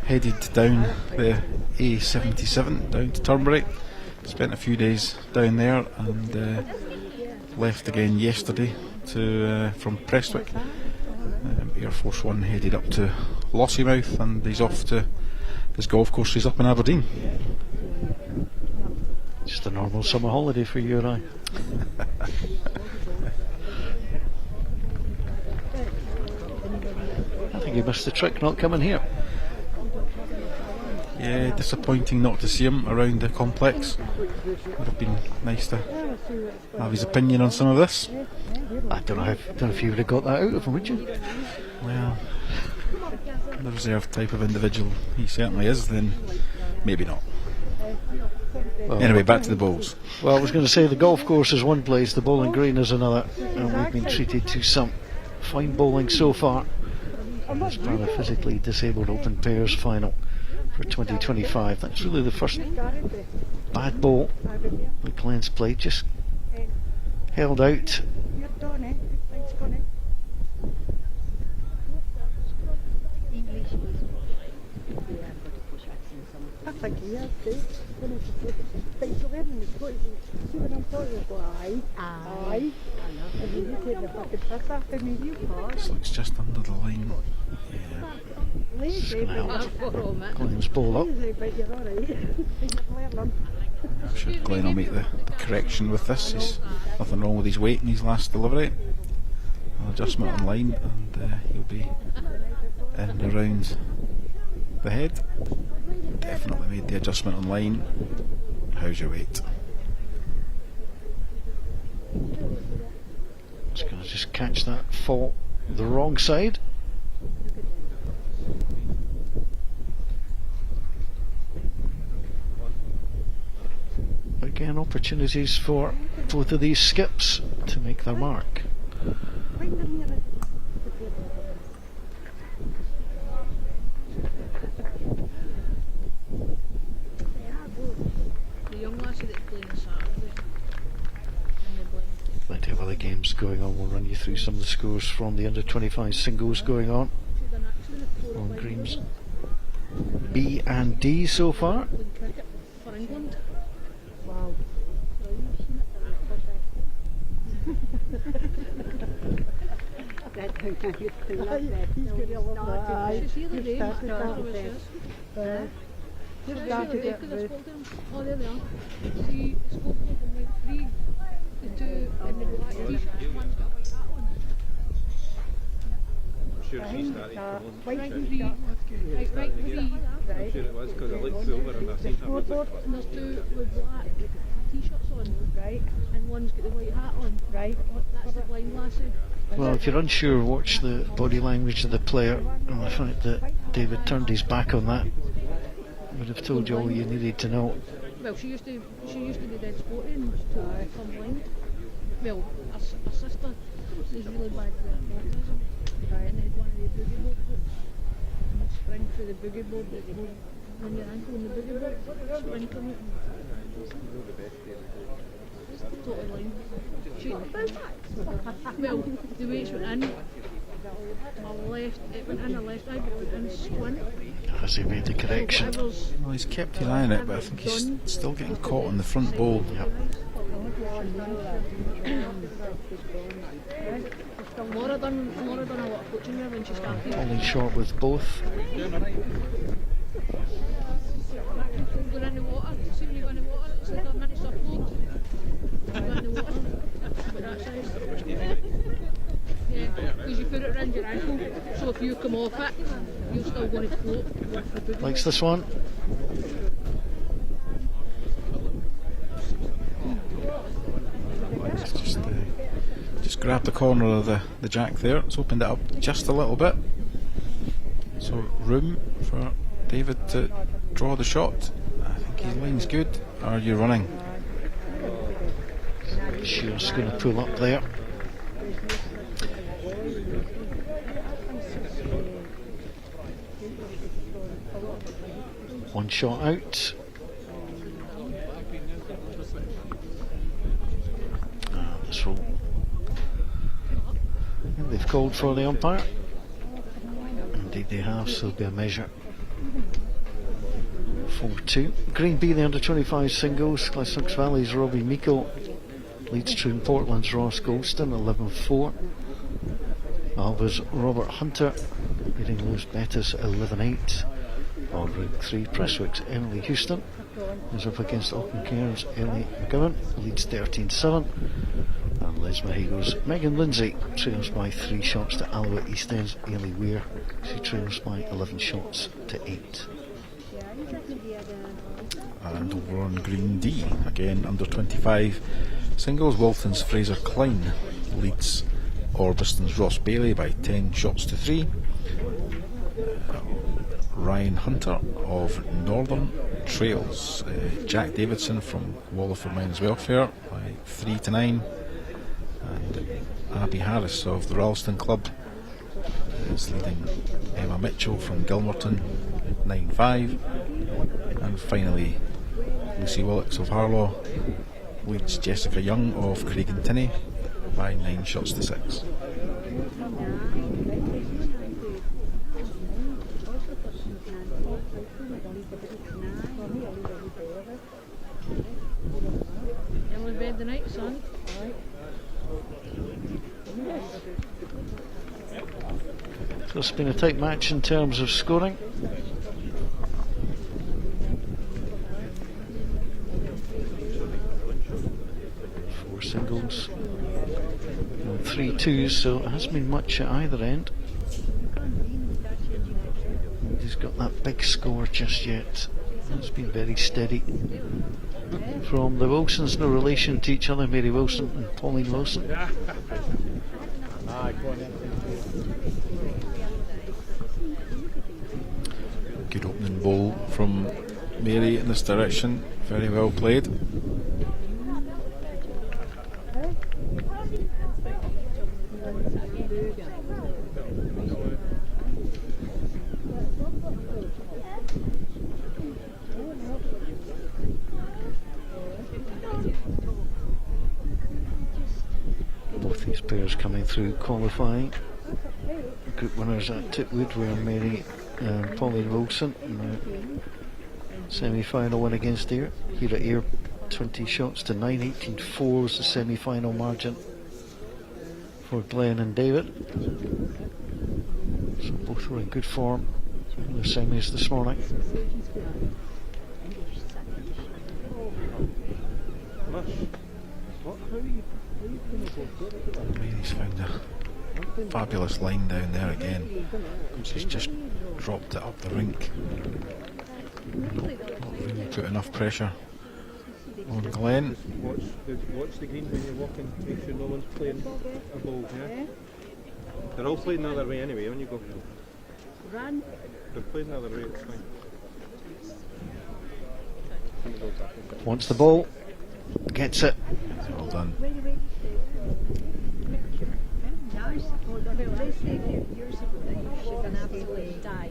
headed down the A77 down to Turnberry. Spent a few days down there, and left again yesterday from Prestwick. Air Force One headed up to Lossiemouth, and he's off to his golf courses up in Aberdeen. Just a normal summer holiday for you and I. I think he missed the trick not coming here. Yeah, disappointing not to see him around the complex. Would have been nice to have his opinion on some of this. I don't know if you would have got that out of him, would you? Well, the reserved type of individual he certainly is, then maybe not. Well, anyway, back to the bowls. Well, I was going to say the golf course is one place, the bowling green is another, and we've been treated to some fine bowling so far. This Physically Disabled Open Pairs final for 2025. That's really the first bad bowl that Glen's played. Just held out. I think he has to. When it's and it's got see when I'm talking about aye. And you take the fucking piss after me, you This looks just under the line. Yeah. It's going to help Glen's bowl up. I'm sure Glen will make the correction with this. There's nothing wrong with his weight in his last delivery. An adjustment on line, and he'll be in and around the head. Definitely made the adjustment on line. How's your weight? It's going to just catch that fall the wrong side. Again, opportunities for both of these skips to make their mark. Plenty of other games going on. We'll run you through some of the scores from the under 25 singles going on Greens B and D so far. For England. Wow. That I used to love that. He's going to love that. She's here the day. Just started it with... Oh, there they are. See, it's got them like three. The two in the black t-shirt. One's got a white hat on. I'm sure she started from Right three. Right three. I'm sure it was because I looked silver and I seen her with it. And there's two with black t-shirts on. Right. And one's got the white hat on. Right. That's the blind lassie. Well, if you're unsure, watch the body language of the player and the fact that David turned his back on that would have told you all you needed to know. Well, she used to be dead sporting to come blind. Well, her sister is really bad with autism. Right. And they had one of the boogie boards and you'd spring through the boogie board that would go on your ankle in the boogie board, spring from it. Totally blind. Well, the weights went in left, it went in the left eye, but it went in squint. Has he made the correction? Whatever's Well, he's kept his eye on it, but I think he's still getting caught on the front bowl. Yep. Laura done a lot of coaching there when she started. Falling short with both. Going in the water, see when you go in the water, it's like a mini surfboard. You go in the water, about that size. Yeah, because you put it around your ankle, so if you come off it, you're still going to float. Likes this one. Just grabbed the corner of the jack there. It's opened it up just a little bit. So room for David to draw the shot. I think his line's good. Are you running? Shear's going to pull up there. One shot out. This will. They've called for the umpire. Indeed they have, so there'll be a measure. 4-2. Green B, the under-25 singles. Glasgow Valley's Robbie Meikle leads Troon Portland's Ross Golston 11-4. Alva's Robert Hunter beating Lewis Bettis 11-8. On Route 3, Prestwick's Emily Houston is up against Auchencairn's Ellie McGowan, leads 13-7. And Les Mahigo's Megan Lindsay trails by 3 shots to Alloa East End's Ailey Weir. She trails by 11 shots to 8. And over on Green D, again under 25 singles, Walton's Fraser Klein leads Orbiston's Ross Bailey by 10 shots to 3. Ryan Hunter of Northern trails Jack Davidson from Wallingford Men's Welfare by 3 to 9. And Abby Harris of the Ralston Club is leading Emma Mitchell from Gilmerton 9-5. And finally Lucy Willocks of Harlaw leads Jessica Young of Craigentinny by 9 shots to 6. Emily bed the night, son. So it's been a tight match in terms of scoring. Four singles and 3 twos, so it hasn't been much at either end. He's got that big score just yet. It's been very steady from the Wilsons, no relation to each other, Mary Wilson and Pauline Wilson. Good opening ball from Mary in this direction, very well played. Both these pairs coming through qualifying. Group winners at Titwood were Mary and Pauline Wilson in the semi-final win against Ayr. Here at Ayr, 20 shots to 9, 18-4 was the semi-final margin for Glen and David. So both were in good form in the semis this morning. Mary's found a fabulous line down there again. She's just dropped it up the rink. Not really put enough pressure on Glen. Watch the green when you're walking, make sure no one's playing a ball, yeah? They're all playing the other way anyway when you go. Run. They're playing the other way, it's fine. Wants the ball, gets it. Well done. She's an absolute die.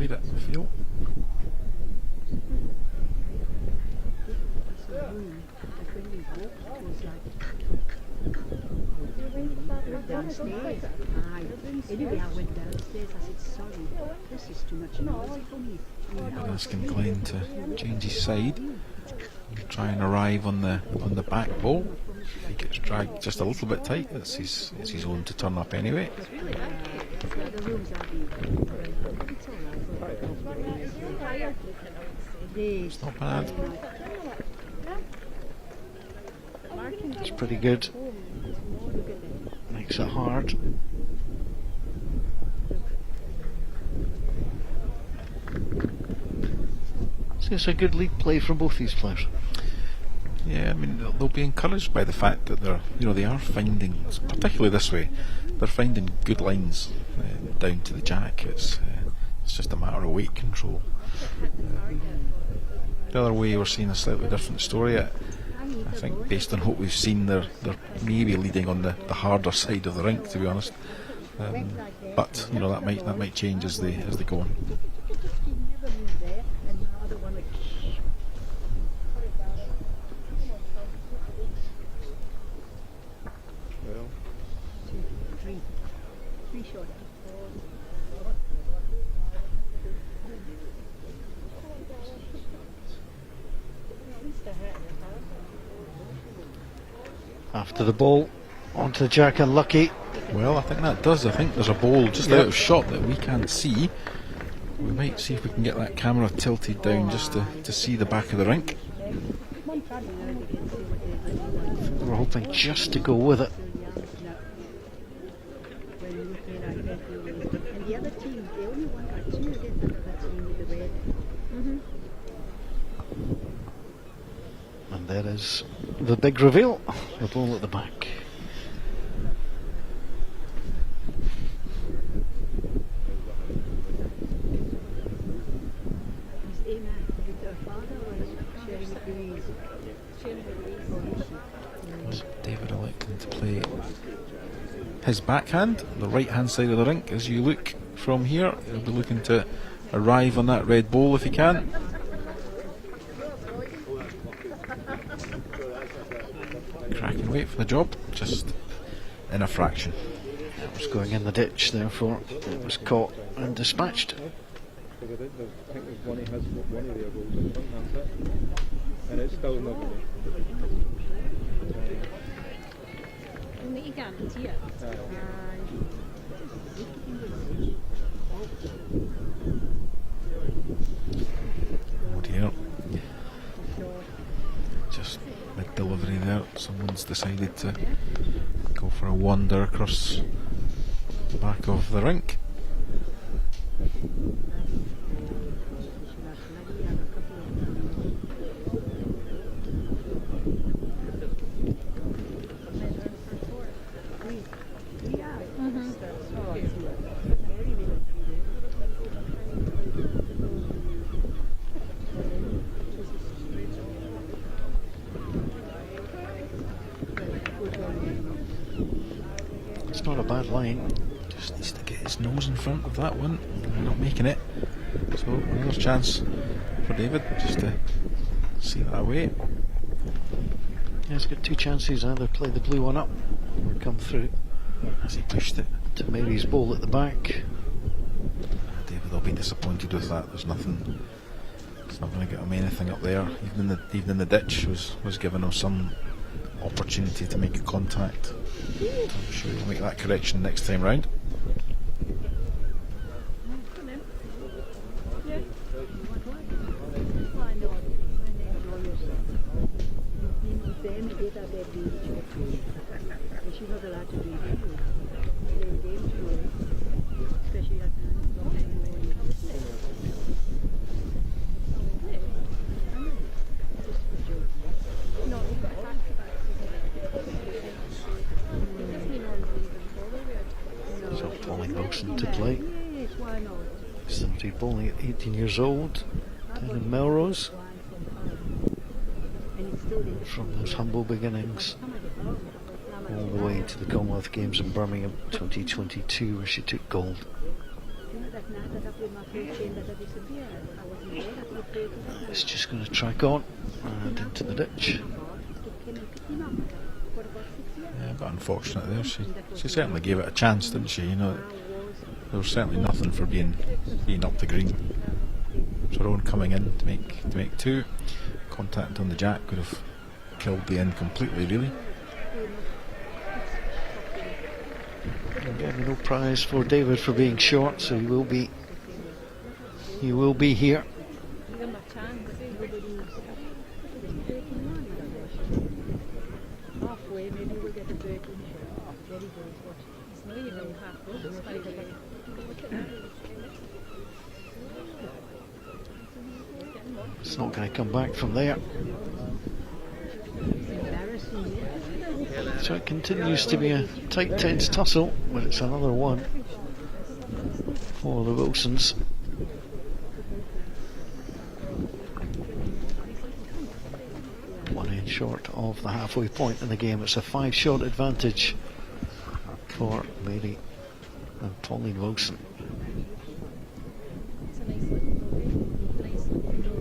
enjoyed it, I feel. Downstairs. Aye. Anyway, I went downstairs. I said, sorry, this is too much noise for me. I'm asking Glen to change his side and try and arrive on the back ball. If he gets dragged just a little bit tight, it's his own to turn up anyway. The rooms are big. It's alright. It's not bad. It's pretty good. Makes it hard. So it's a good league play from both these players. Yeah, I mean they'll be encouraged by the fact that they are finding, particularly this way, they're finding good lines down to the jack. It's just a matter of weight control. The other way we're seeing a slightly different story. I think based on what we've seen, they're maybe leading on the harder side of the rink, to be honest. But that might change as they go on. Well, Three short. After the ball, onto the jack, unlucky. Well, I think that does. I think there's a ball just out of shot that we can't see. We might see if we can get that camera tilted down just to see the back of the rink. They were hoping just to go with it. And the other team, they only won by 2 against the other team with the red. And there is the big reveal, the ball at the back. Is Emma with her father or sharing the breeze? Sharing the breeze. David electing to play his backhand, the right hand side of the rink. As you look from here, he'll be looking to arrive on that red ball if he can. Cracking weight for the job, just in a fraction. It was going in the ditch, therefore it was caught and dispatched. because I think there's one has one of their goals in front, that's it. And it's still nobody. Only you guarantee it. Oh dear. Just mid delivery there, someone's decided to go for a wander across the back of the rink. It's not a bad line. Just needs to get his nose in front of that one. We're not making it. So another chance for David just to see that away. Yeah, he's got two chances, either play the blue one up or come through As he pushed it, to Mary's ball at the back. David will be disappointed with that. There's nothing. It's not going to get him anything up there. Even in the ditch was giving him some opportunity to make a contact. I'm sure he'll make that correction next time round. So Pauline Wilson to play. Started bowling at 18 years old down in Melrose. From those humble beginnings all the way to the Commonwealth Games in Birmingham 2022, where she took gold. when my first chamber that disappeared. I wasn't there. I could pray to that. It's just going to track on and into the ditch. Just came and picked him up for about 6 years. Yeah, but unfortunate there. She certainly gave it a chance, didn't she? You know, there was certainly nothing for being up the green. Tyrone coming in to make two. Contact on the jack could have killed the end completely, really. Again, no prize for David for being short, so he will be here. Give him a chance. Halfway, maybe we'll get a break. Very good. It's not even half full. It's very good. It's not going to come back from there. Embarrassing, yeah. So it continues to be a tight, tense tussle, but it's another one for the Wilsons. One end short of the halfway point in the game. It's a 5-shot advantage for Mary and Pauline Wilson. It's a nice little dog. Nice little dog.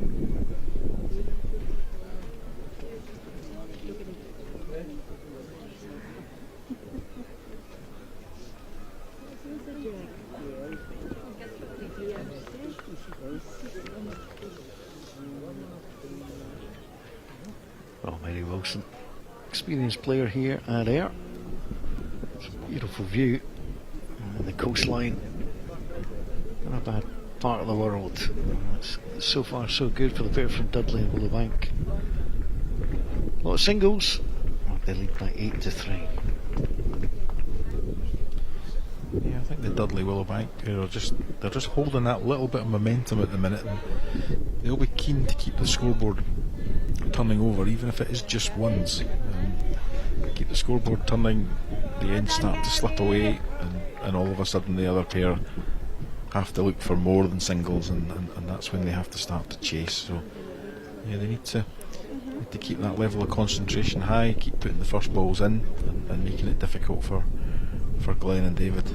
Well, Mary Wilson, experienced player here at Ayr. It's a beautiful view, and the coastline. Not a bad part of the world. It's so far so good for the pair from Dudley and Willowbank. A lot of singles. They lead by 8-3. Yeah, I think the Dudley Willowbank they're just holding that little bit of momentum at the minute, and they'll be keen to keep the scoreboard turning over, even if it is just ones. Keep the scoreboard turning, the ends start to slip away, and all of a sudden the other pair have to look for more than singles, and that's when they have to start to chase. So yeah, they need to keep that level of concentration high, keep putting the first balls in, and making it difficult for Glen and David.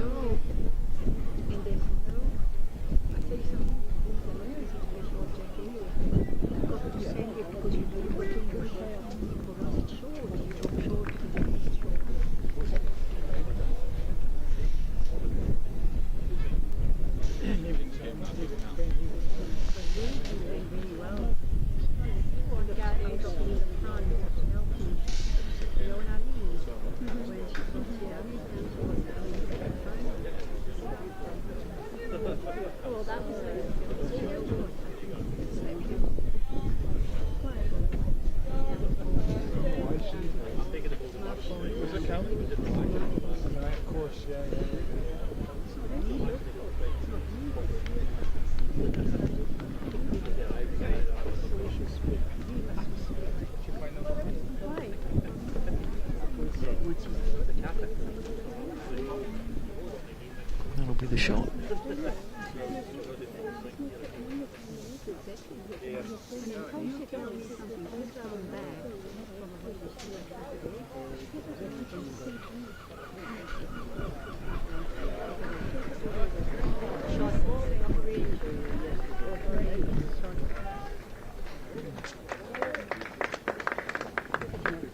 That'll be the shot.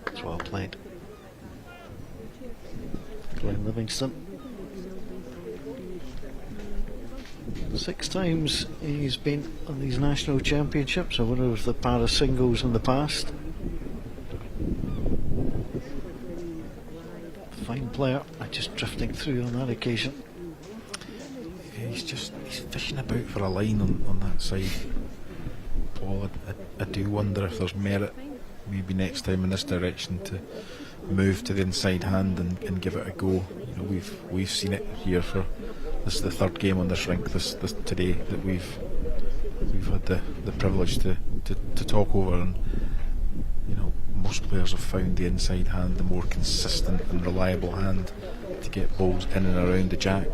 It's well played. Glen Livingston. 6 times he's been on these national championships, a winner of the para singles in the past. Fine player, just drifting through on that occasion. Yeah, he's fishing about for a line on that side. Paul, I do wonder if there's merit maybe next time in this direction to move to the inside hand and give it a go. You know, we've seen it here for this is the 3rd game on this rink this today that we've had the privilege to talk over, and you know, most players have found the inside hand the more consistent and reliable hand to get balls in and around the jack.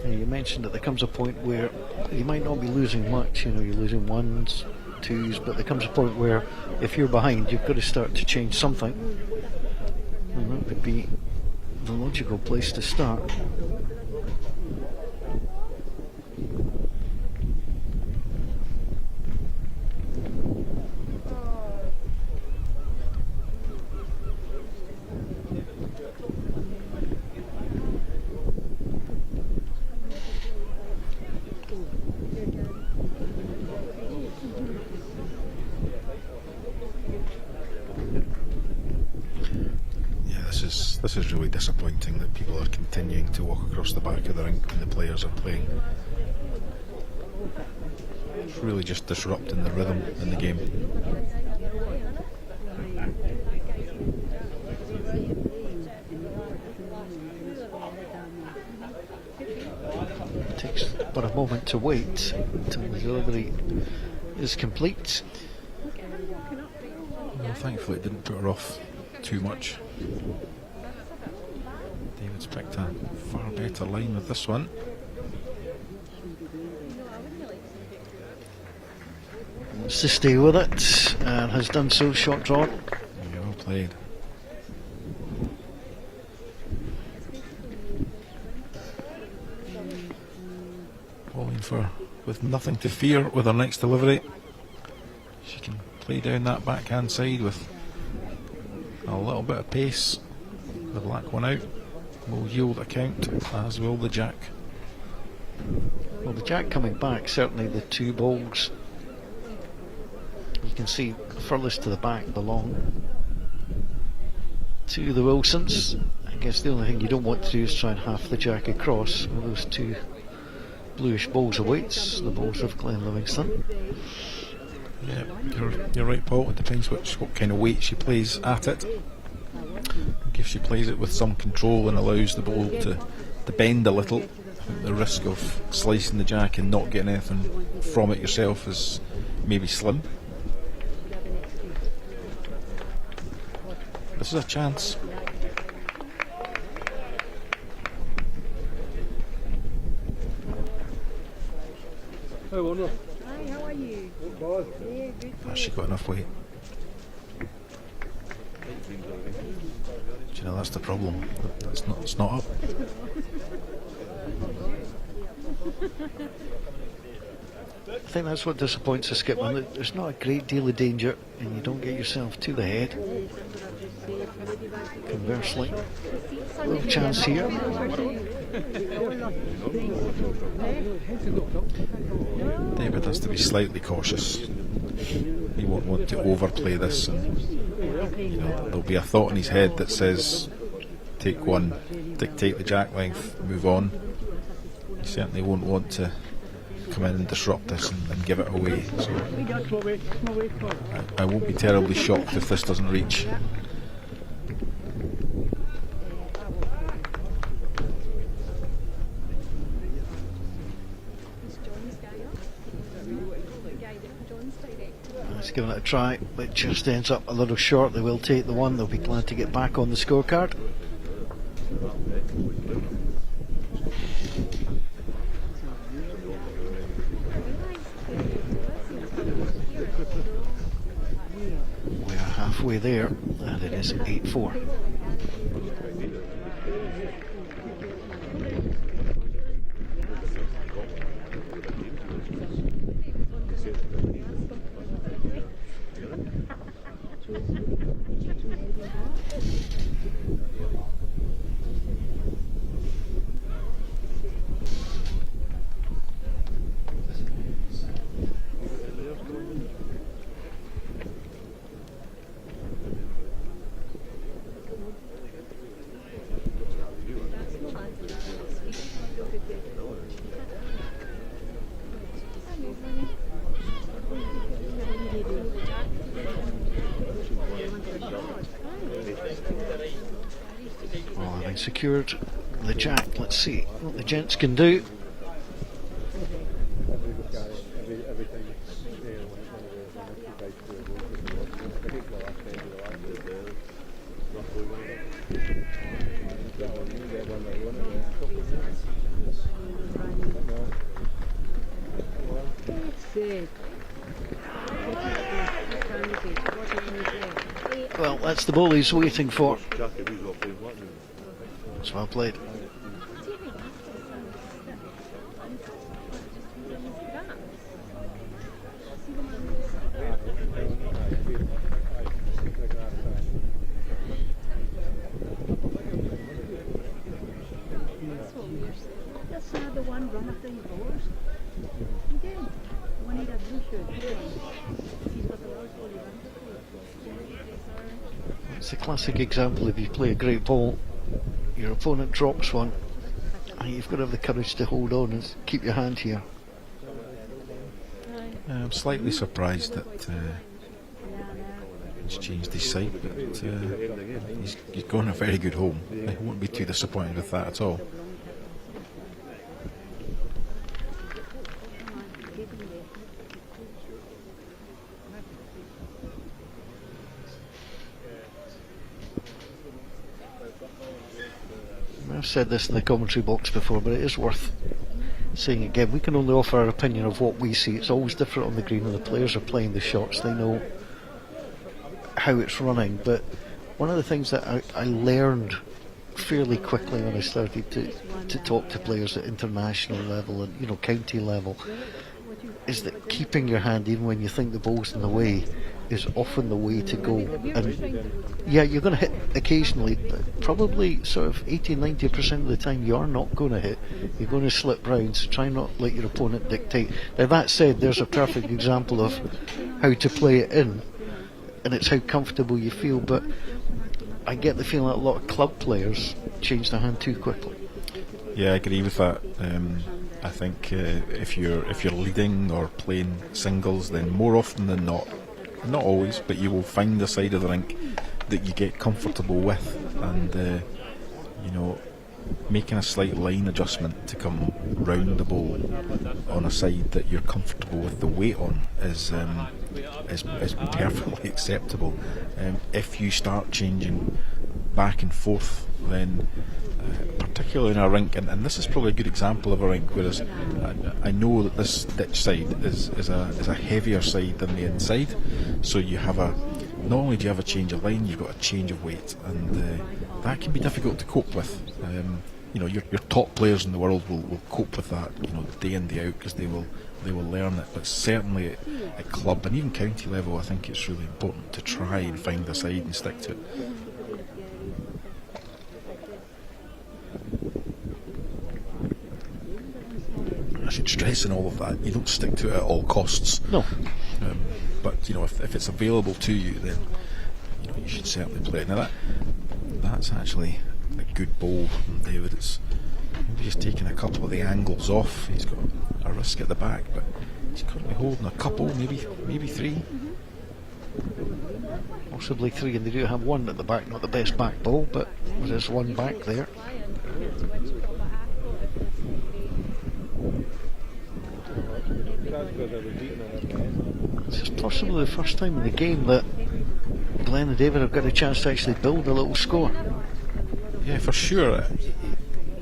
You mentioned that there comes a point where you might not be losing much, you know, you're losing ones, twos, but there comes a point where if you're behind, you've got to start to change something. And that would be the logical place to start. This is really disappointing that people are continuing to walk across the back of the rink when the players are playing. It's really just disrupting the rhythm in the game. Takes but a moment to wait until the delivery is complete. Well, thankfully it didn't put her off too much. David's picked a far better line with this one. Wants to stay with it and has done so. Shot drawn. Yeah, well played. Pauline with nothing to fear with her next delivery. She can play down that backhand side with a little bit of pace. The black one out will yield a count, as will the jack. Well, the jack coming back, certainly the two balls you can see furthest to the back belong to the Wilsons. I guess the only thing you don't want to do is try and half the jack across with those two bluish balls awaits, the balls of Glen Livingston. Yeah, you're right, Paul. It depends what kind of weight she plays at it. If she plays it with some control and allows the ball to bend a little, I think the risk of slicing the jack and not getting anything from it yourself is maybe slim. This is a chance. Hi, Warner. Hi, how are you? Yeah, good. Has she got enough weight? Do you know, that's the problem. It's not up. I think that's what disappoints us, Skip, when there's not a great deal of danger and you don't get yourself to the head. Conversely, a little chance here. David has to be slightly cautious. He won't want to overplay this, and you know, there'll be a thought in his head that says take one, dictate the jack length, move on. He certainly won't want to come in and disrupt this and give it away. So I won't be terribly shocked if this doesn't reach. It's given it a try, but it just ends up a little short. They will take the one. They'll be glad to get back on the scorecard. We are halfway there, and it is 8-4. Well, having secured the jack, let's see what the gents can do. That's the ball he's waiting for. Jackie, who's not playing what now? It's well played. That's the one run after he goes. He did. When he got blue shirt, he did. He's got the last ball he ran. It's a classic example. If you play a great ball, your opponent drops one, and you've got to have the courage to hold on and keep your hand here. I'm slightly surprised that he's changed his side, but he's gone a very good home. I won't be too disappointed with that at all. I've said this in the commentary box before, but it is worth saying again. We can only offer our opinion of what we see. It's always different on the green, and the players are playing the shots. They know how it's running. But one of the things that I learned fairly quickly when I started to talk to players at international level and county level is that keeping your hand even when you think the ball's in the way is often the way to go. And yeah, you're going to hit occasionally, but probably sort of 80-90% of the time you're not going to hit. You're going to slip round, so try not let your opponent dictate. Now that said, there's a perfect example of how to play it in, and it's how comfortable you feel. But I get the feeling that a lot of club players change their hand too quickly. Yeah, I agree with that. I think if you're leading or playing singles, then more often than not always, but you will find the side of the rink that you get comfortable with, and making a slight line adjustment to come round the ball on a side that you're comfortable with the weight on is perfectly acceptable. If you start changing back and forth, then particularly in a rink, and this is probably a good example of a rink, whereas I know that this ditch side is a heavier side than the inside, so you have not only do you have a change of line, you've got a change of weight, and that can be difficult to cope with. Your top players in the world will cope with that, day in day out, because they will learn it. But certainly at club and even county level, I think it's really important to try and find a side and stick to it. I should stress in all of that, you don't stick to it at all costs. No. But if it's available to you, then you should certainly play it. Now that's actually a good ball from David. It's maybe he's taken a couple of the angles off. He's got a risk at the back, but he's currently holding a couple, maybe three. Possibly three, and they do have one at the back. Not the best back ball, but there's one back there. This is possibly the first time in the game that Glen and David have got a chance to actually build a little score. Yeah, for sure.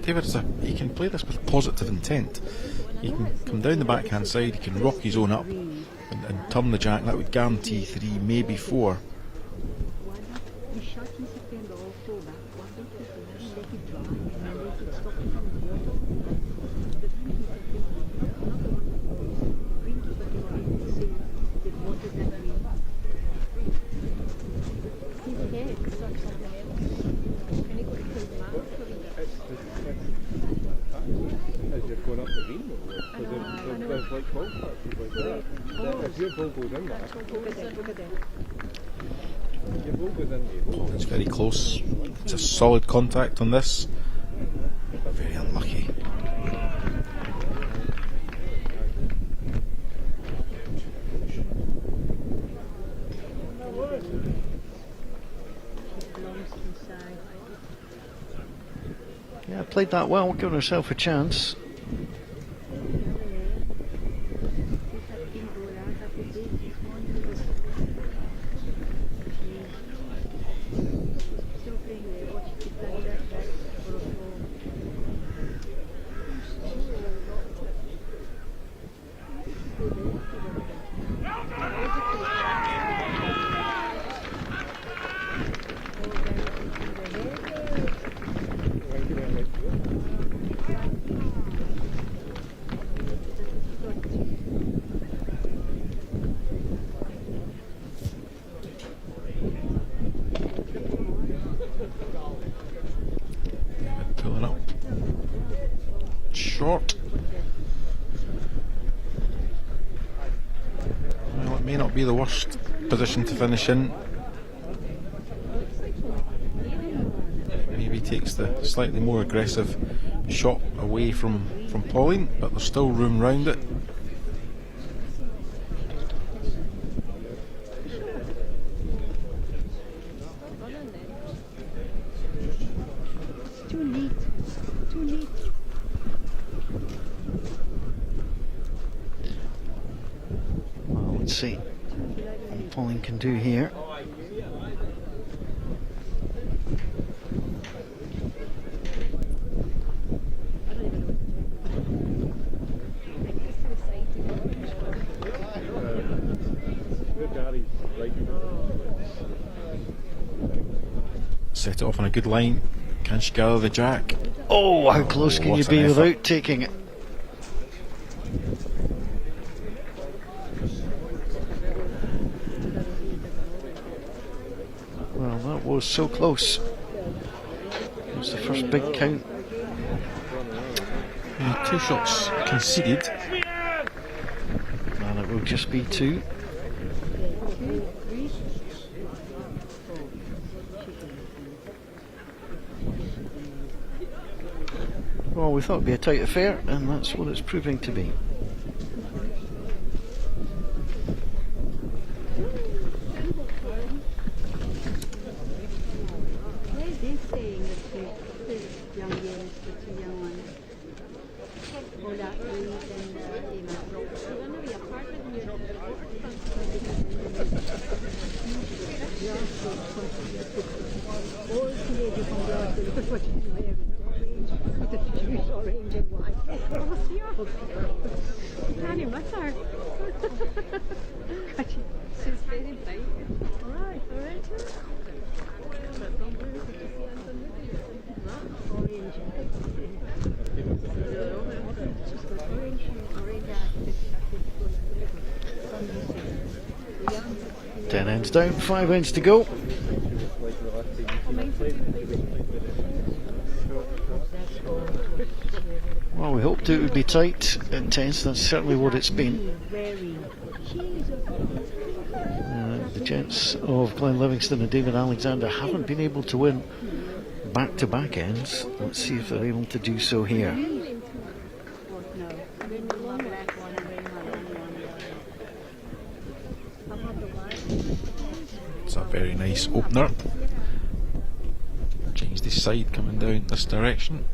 David he can play this with positive intent. He can come down the backhand side, he can rock his own up and turn the jack. That would guarantee 3, maybe 4. Going up the green, because there's like 12 patches like that. If your ball goes in there, your ball goes in there. It's very close. It's a solid contact on this. Very unlucky. Yeah, played that well, giving herself a chance. short. Well, it may not be the worst position to finish in. Maybe takes the slightly more aggressive shot away from Pauline, but there's still room round it. Too neat. Too neat. Well, let's see what Pauline can do here. Set it off on a good line. Can she gather the jack? Oh, how close can What you an be effort. without taking it? Well, that was so close. It was the first big count. Yeah, 2 shots conceded. And it will just be 2. Well, we thought it'd be a tight affair, and that's what it's proving to be. What is he saying that the young girls, the 2 young ones? Oh, that Louise and Emma. Oh, it's the lady from Glasgow. Look at what she's wearing. With the shoes orange and white. Oh, see her? Can't miss her. She's very bright. Alright, orange. Orange. She's got orange, orange. 10 ends down, 5 ends to go. Well, we hoped it would be tight, intense. That's certainly what it's been. The gents of Glen, Livingston and David Alexander haven't been able to win back-to-back ends. Let's see if they're able to do so here. It's a very nice opener. Changed his side coming down this direction.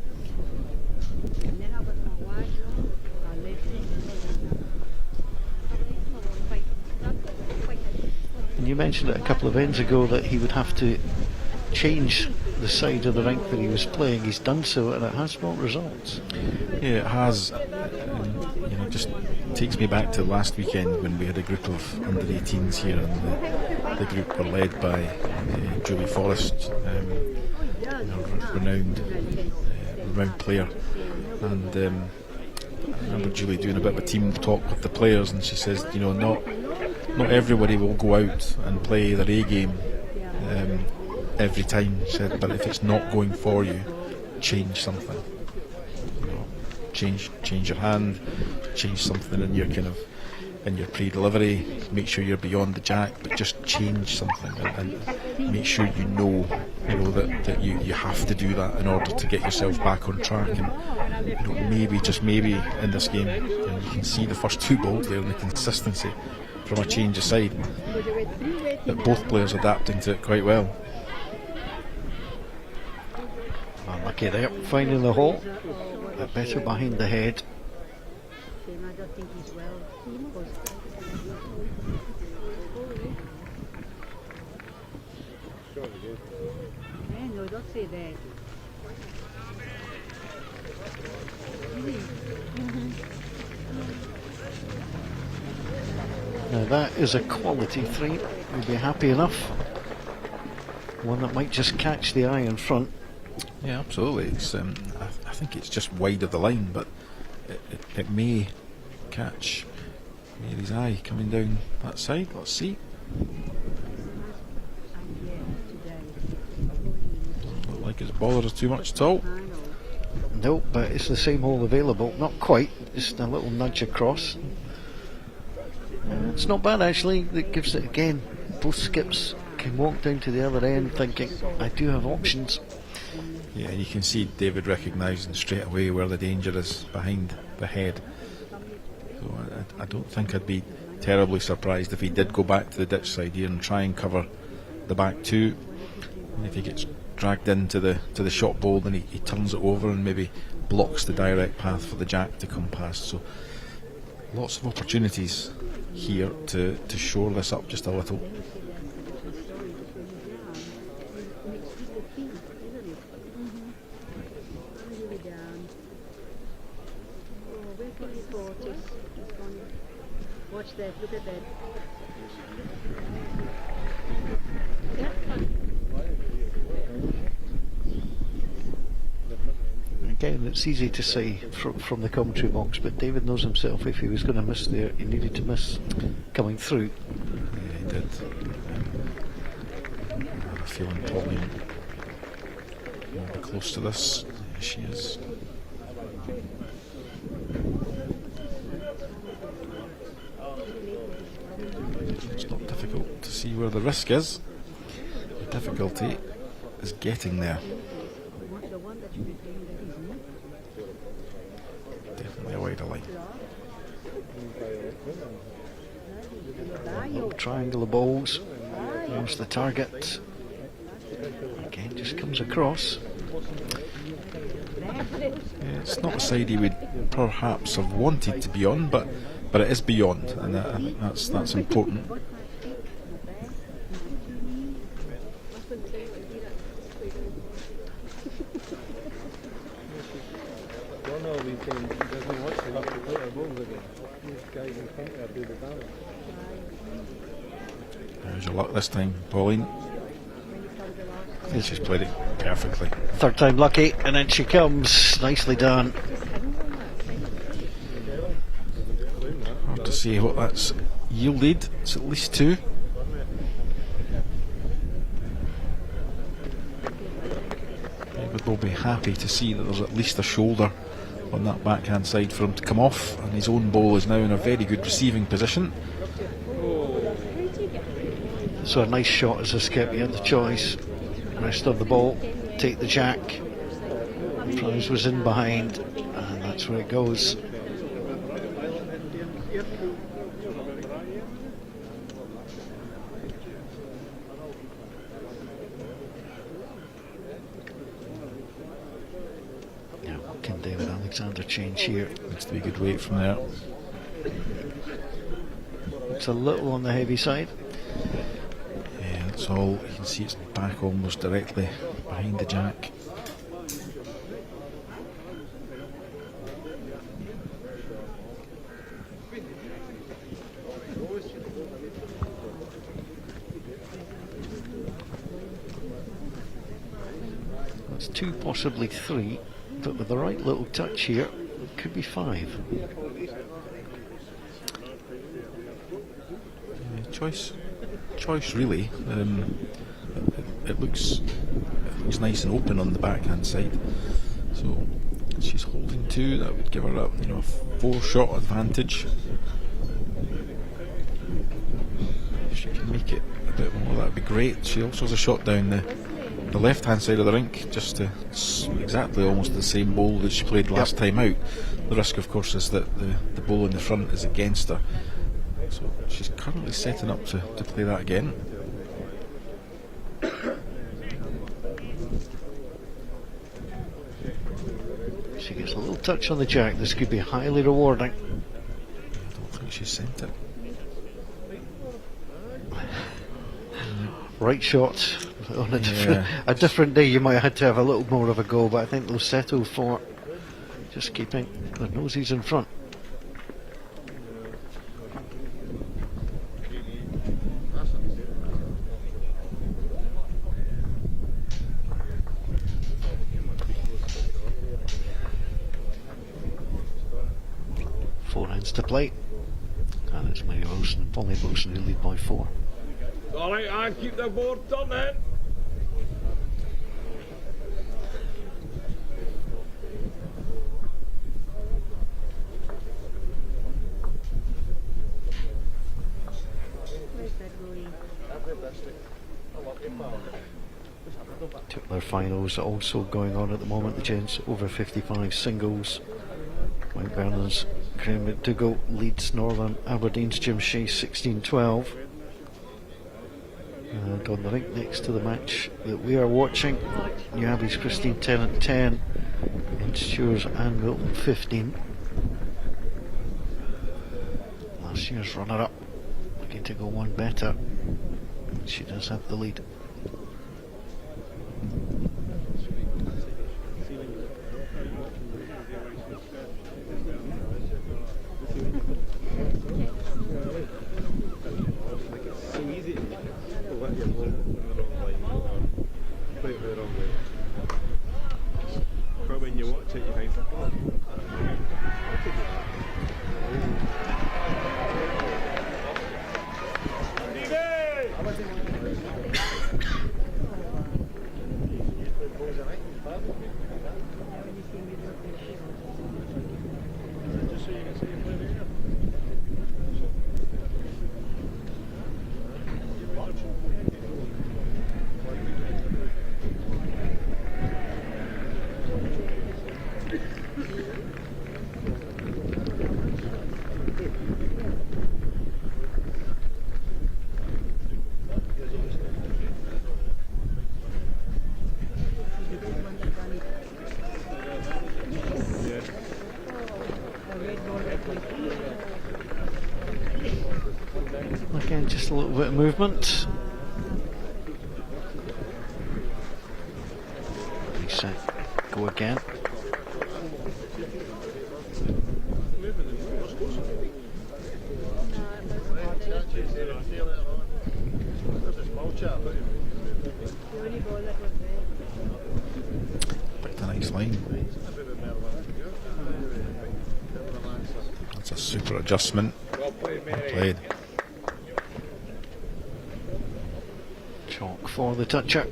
And you mentioned it a couple of ends ago that he would have to change the side of the rink that he was playing. He's done so, and it has brought results. Yeah, it has. Just takes me back to last weekend when we had a group of under-18s here, and the group were led by Julie Forrest, renowned player. And I remember Julie doing a bit of a team talk with the players, and she says, not everybody will go out and play their A game every time. She said, but if it's not going for you, change something. Change your hand, change something in your in your pre-delivery. Make sure you're beyond the jack, but just change something and make sure you know that you have to do that in order to get yourself back on track. And maybe in this game, you can see the first 2 balls there and the consistency from a change of side, that both players adapting to it quite well. Unlucky there, finding the hole. A better behind the head. I don't think he's well. No, don't say that. Now that is a quality 3. We'd be happy enough. One that might just catch the eye in front. Yeah, absolutely. It's I think it's just wide of the line, but it may catch Mary's eye coming down that side. Let's see. Doesn't look like it's bothered her too much at all. No, but it's the same hole available. Not quite, just a little nudge across. It's not bad actually. That gives it again. Both skips can walk down to the other end thinking, I do have options. Yeah, you can see David recognising straight away where the danger is behind the head. So I don't think I'd be terribly surprised if he did go back to the ditch side here and try and cover the back two. And if he gets dragged into the shot bowl, then he turns it over and maybe blocks the direct path for the jack to come past. So lots of opportunities here to shore this up just a little. Watch that, look at that. Again, it's easy to say from the commentary box, but David knows himself if he was going to miss there, he needed to miss coming through. Yeah, he did. I have a feeling Pauline will be close to this. Yeah, she is. It's not difficult to see where the risk is. The difficulty is getting there. Definitely a wider line. Little triangle of balls. There's the target. Again, just comes across. Yeah, it's not a side he would perhaps have wanted to be on, but it is beyond, and I think that's important. Don't know, we can doesn't watch the have to play our balls again. These guys in front there do the damage. There's your luck this time, Pauline. She's played it perfectly. Third time lucky, and then she comes. Nicely done. Hard to see what that's yielded. It's at least two. David will be happy to see that there's at least a shoulder on that backhand side for him to come off, and his own ball is now in a very good receiving position. So a nice shot as a skip, you had the choice. Rest of the ball, take the jack. Prize was in behind, and that's where it goes. Now, can David Alexander change here? Needs to be a good weight from there. It's a little on the heavy side. Yeah, that's all. You can see it's back almost directly behind the jack. That's two, possibly three, but with the right little touch here, it could be five. Choice really. It looks nice and open on the backhand side. So she's holding two. That would give her a 4-shot advantage. If she can make it a bit more, that would be great. She also has a shot down the left-hand side of the rink, just to exactly almost the same bowl that she played last time out. The risk, of course, is that the bowl in the front is against her. So she's currently setting up to play that again. She gets a little touch on the jack. This could be highly rewarding. I don't think she sent it. Right shot. On a different day you might have had to have a little more of a go, but I think they'll settle for just keeping their noses in front. To play, and it's Mary Wilson, Pauline Wilson who lead by 4. Alright, and keep the board turning. Other finals also going on at the moment. The gents over 55 singles. Mount Vernon's Graham McDougall leads Northern Aberdeen's Jim Shea 16-12. And on the rink next to the match that we are watching, New Abbey's Christine Tennant 10, and Stewart's Anne Milton 15. Last year's runner-up, looking to go one better. She does have the lead. But when you watch it, you think, oh, Again, just a little bit of movement. Reset, go again. Picked a nice line. That's a super adjustment. Well played. Chalk for the toucher.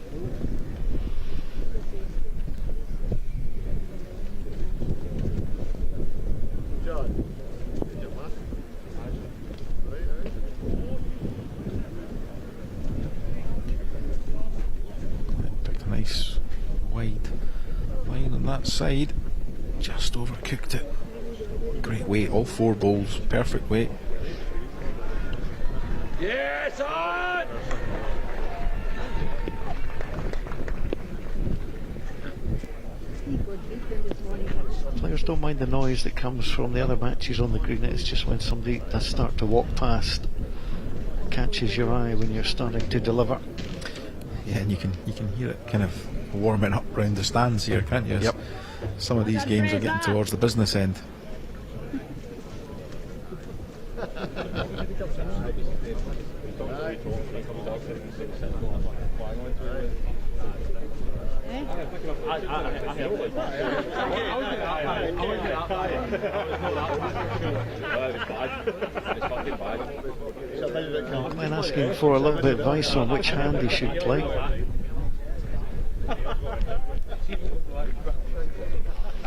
Picked a nice wide line on that side. Just overcooked it. Great weight, all four bowls, perfect weight. yes, on! Players don't mind the noise that comes from the other matches on the green. It's just when somebody does start to walk past, catches your eye when you're starting to deliver. Yeah, and you can hear it kind of warming up round the stands here, can't you? Yep. Some of these games are getting towards the business end. Glen asking for a little bit of advice on which hand he should play.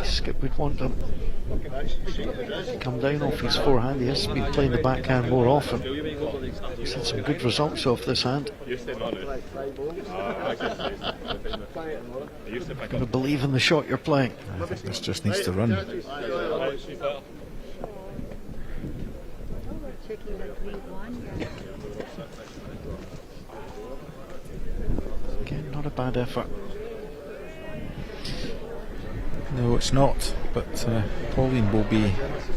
Skip would want him to come down off his forehand. He has been playing the backhand more often. He's had some good results off this hand. You've got to believe in the shot you're playing. I think this just needs to run. Again, not a bad effort. No, it's not, but Pauline will be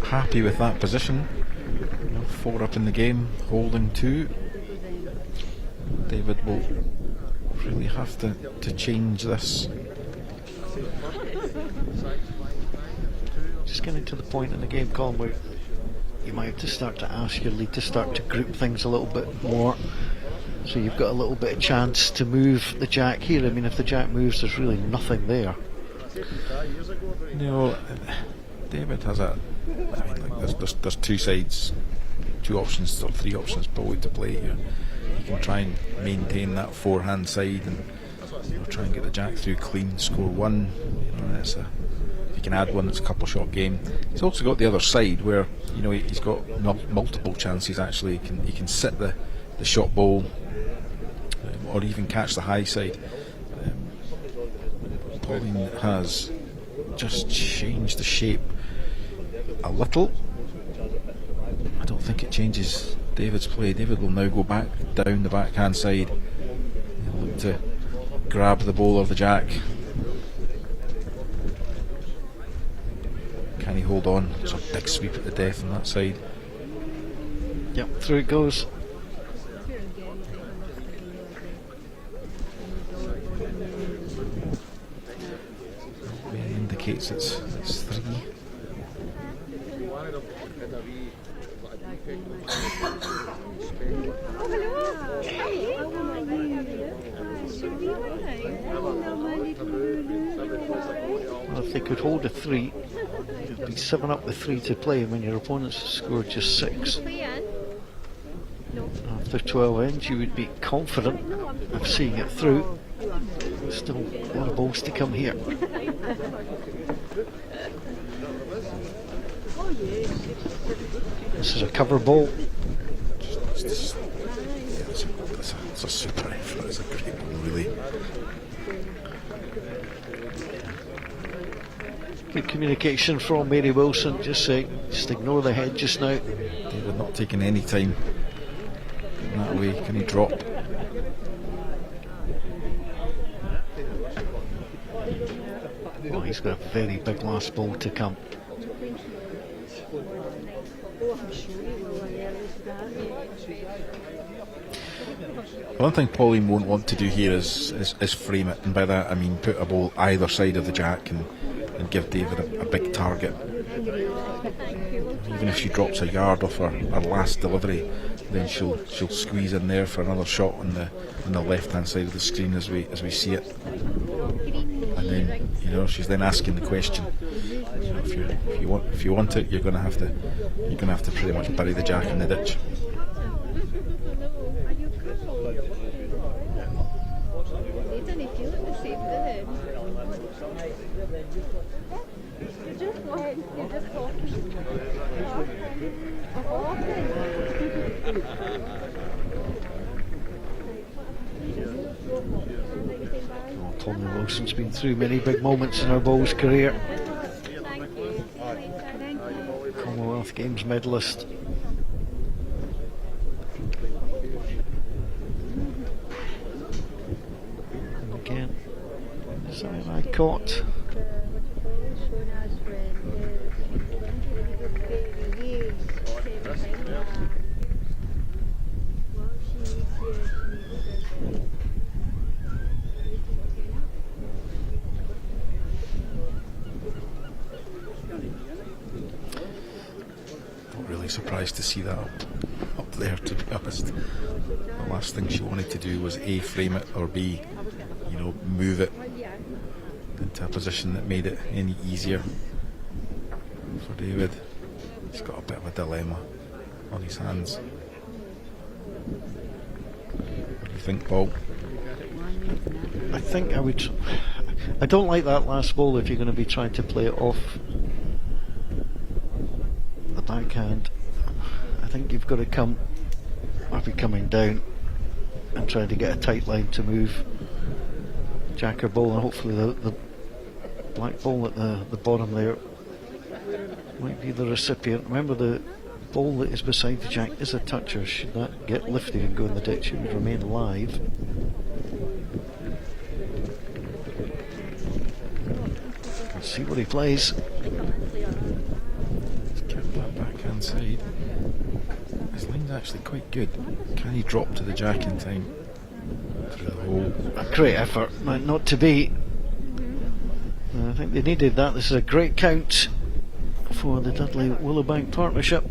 happy with that position. 4 up in the game, holding 2. David will really have to change this. Just getting to the point in the game, Colin, where you might have to start to ask your lead to start to group things a little bit more, so you've got a little bit of chance to move the jack here. I mean, if the jack moves, there's really nothing there. No, David has a. I mean, like there's 2 sides, 2 options or 3 options probably to play here. You can try and maintain that forehand side and try and get the jack through clean, score 1. If you can add one, it's a couple shot game. He's also got the other side where he's got multiple chances. Actually, he can sit the shot ball or even catch the high side. Pauline has just changed the shape a little. I don't think it changes David's play. David will now go back down the backhand side. He'll look to grab the bowl or the jack. Can he hold on? It's a big sweep at the death on that side. Yep, through it goes. It indicates it's 3. Well, if they could hold a 3, it'd be 7 up with 3 to play when your opponents scored just 6. After 12 ends, you would be confident of seeing it through. Still a lot of balls to come here. This is a cover ball. It's a super effort. It's a great ball, really. Good communication from Mary Wilson, just saying, just ignore the head just now. David not taking any time getting that away. Can he drop? Oh, he's got a very big last ball to come. One thing Pauline won't want to do here is frame it, and by that I mean put a ball either side of the jack and give David a big target. Even if she drops a yard off her last delivery, then she'll squeeze in there for another shot on the left hand side of the screen as we see it. And then she's then asking the question. If you want it, you're going to have to pretty much bury the jack in the ditch. Pauline Wilson's been through many big moments in her bowls career. Commonwealth Games medalist. And again, something I caught. Surprised to see that up there, to be honest. The last thing she wanted to do was A, frame it, or B, move it into a position that made it any easier for David. He's got a bit of a dilemma on his hands. What do you think, Paul? I think I don't like that last ball if you're going to be trying to play it off the backhand. I think you've got to be coming down and trying to get a tight line to move jack or ball, and hopefully the black ball at the bottom there might be the recipient. Remember, the ball that is beside the jack is a toucher. Should that get lifted and go in the ditch, it would remain alive. Let's see what he plays. Backhand side. His line's actually quite good. Can he drop to the jack in time? Through the hole. A great effort, not to be. I think they needed that. This is a great count for the Dudley Willowbank partnership.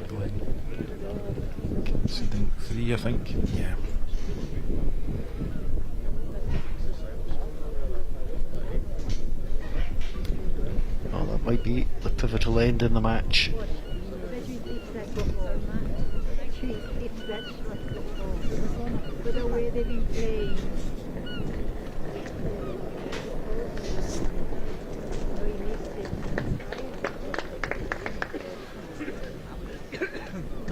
Glen conceding 3, I think. Yeah. Oh, that might be the pivotal end in the match.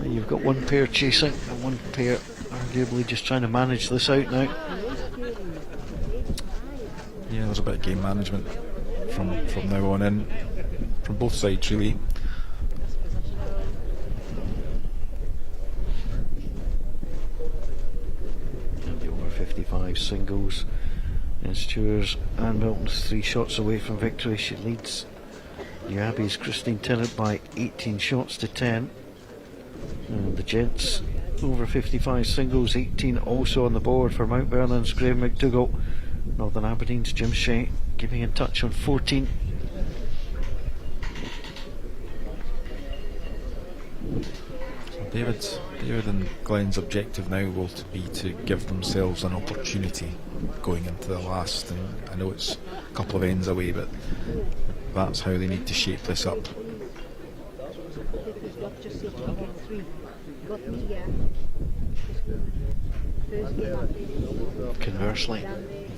You've got one pair chasing and one pair arguably just trying to manage this out now. Yeah, there's a bit of game management from now on in, from both sides really. And the over 55 singles. And Stewart's Anne Milton's 3 shots away from victory. She leads New Abbey's Christine Tennant by 18 shots to 10. And the gents over 55 singles, 18 also on the board for Mount Vernon's Graham McDougall. Northern Aberdeen's Jim Shea giving a touch on 14. David and Glen's objective now will be to give themselves an opportunity going into the last, and I know it's a couple of ends away, but that's how they need to shape this up. Conversely,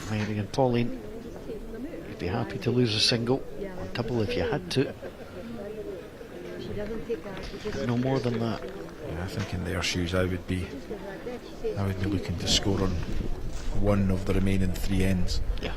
Mary and Pauline, you'd be happy to lose a single or double if you had to. No more than that. Yeah, I think in their shoes I would be looking to score on one of the remaining 3 ends. Yeah.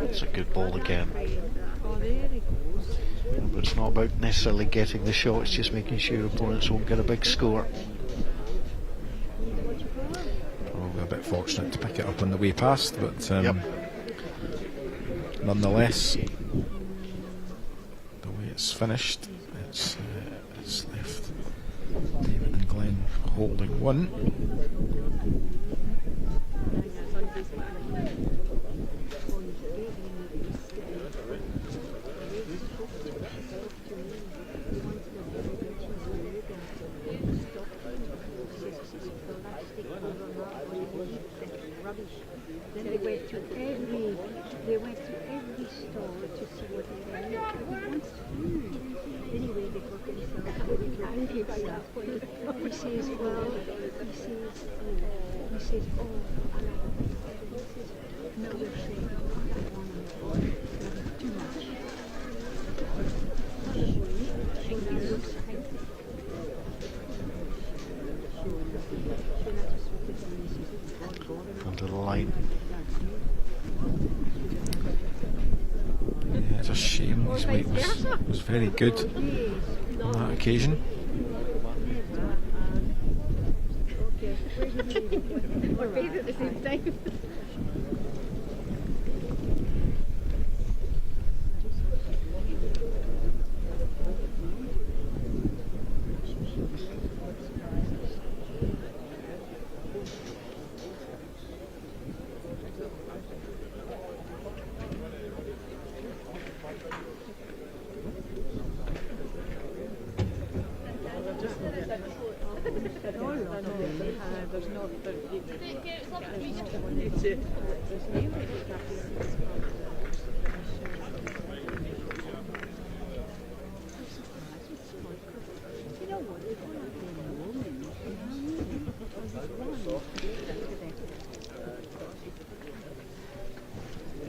It's a good ball again. But it's not about necessarily getting the shot, it's just making sure your opponents won't get a big score. Probably a bit fortunate to pick it up on the way past, but nonetheless, the way it's finished, it's left David and Glen holding one. They went to every store to see what they were making. Anyway, they got themselves pizza. He says, well, he says, oh, I like it. He says, no, they're saying, that one too much. It looks healthy. Under the line. Yeah, it's a shame his weight was very good on that occasion. Or both at the same time.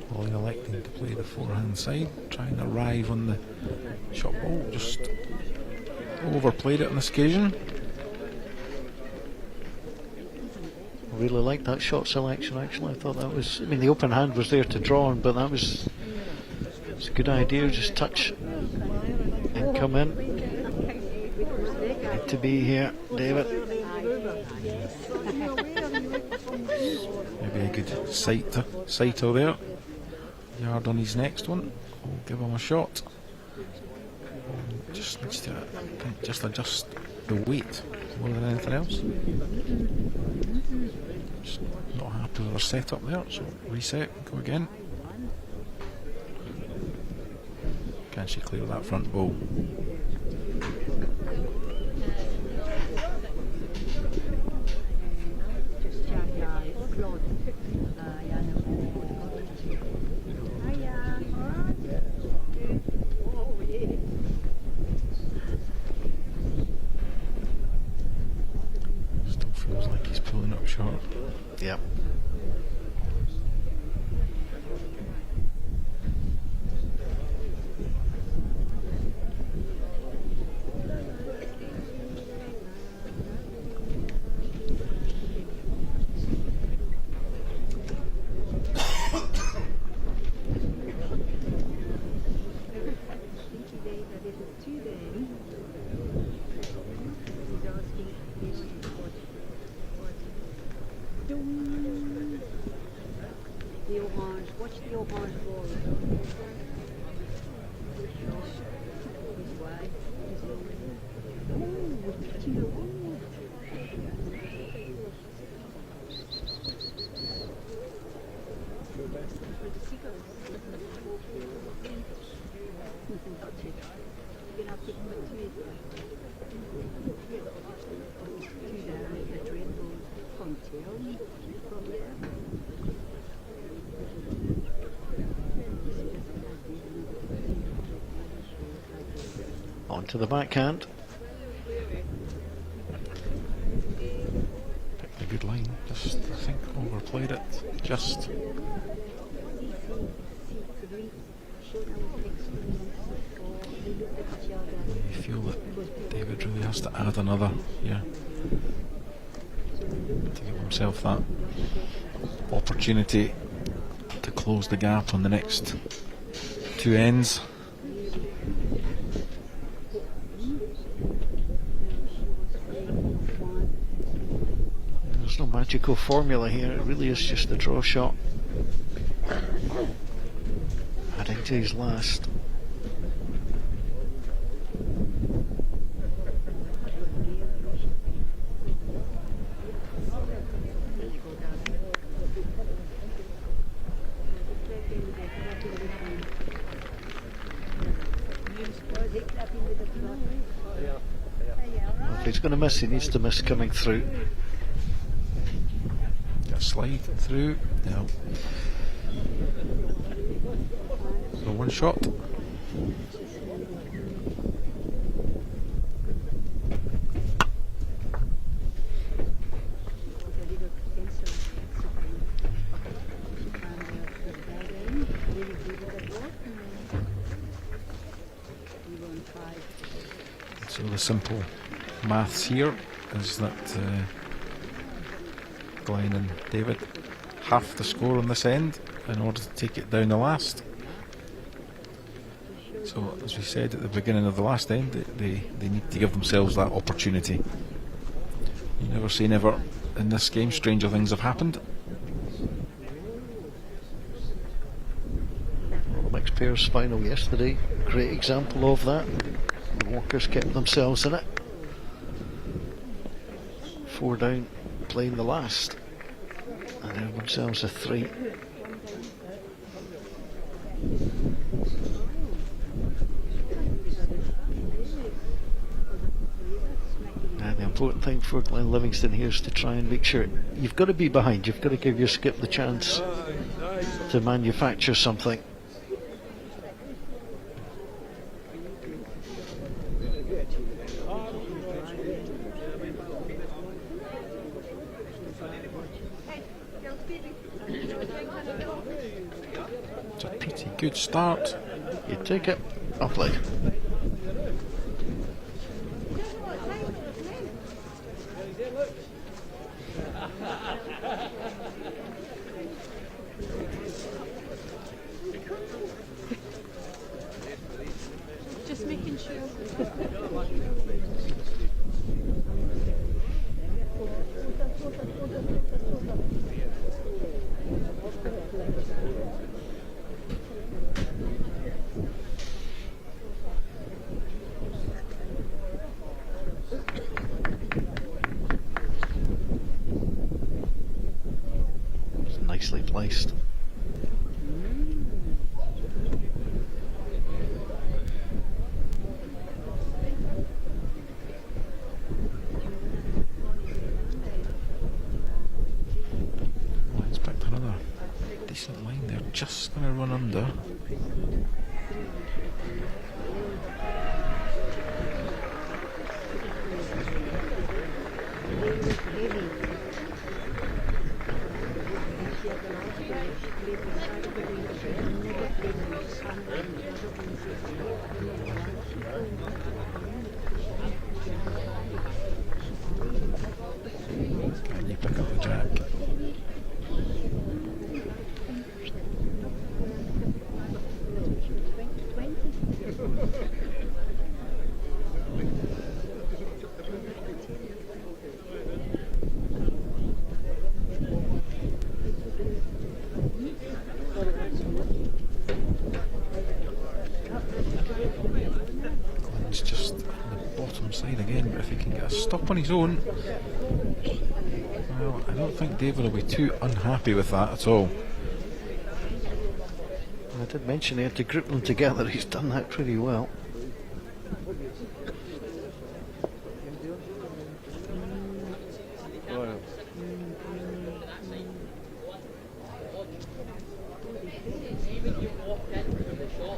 Pauline electing to play the forehand side, trying to arrive on the shot ball, just overplayed it on this occasion. Really liked that shot selection actually. I thought that was, I mean, the open hand was there to draw on, but that was, it's a good idea, just touch and come in. Need to be here, David. Maybe a good sighter there. Yard on his next one. We'll give him a shot. Just needs to, I think, just adjust the weight more than anything else. Just not happy with our setup there, so reset, go again. Can she clear that front ball? Your horse ball. His wife, his On to the backhand. Picked a good line, just I think overplayed it. Just you feel that David really has to add another here to give himself that opportunity to close the gap on the next two ends. There's no magical formula here, it really is just a draw shot. Adding to his last. If he's going to miss, he needs to miss coming through. Got a slide through. No. So one shot. So the simple maths here is that Glen and David have to score on this end in order to take it down the last. So as we said at the beginning of the last end, they need to give themselves that opportunity. You never say never in this game, stranger things have happened. Well, the mixed pairs final yesterday, great example of that. The Walkers kept themselves in it. 4 down, playing the last, and earned themselves a 3. And the important thing for Glen Livingston here is to try and make sure you've got to be behind, you've got to give your skip the chance to manufacture something. It's a pretty good start. You take it, I'll play. Just making sure. It's nicely placed. Line's picked another decent line there, just going to run under. Can you pick up the jack? a stop on his own. Well, I don't think David will be too unhappy with that at all. I did mention he had to group them together. He's done that pretty well.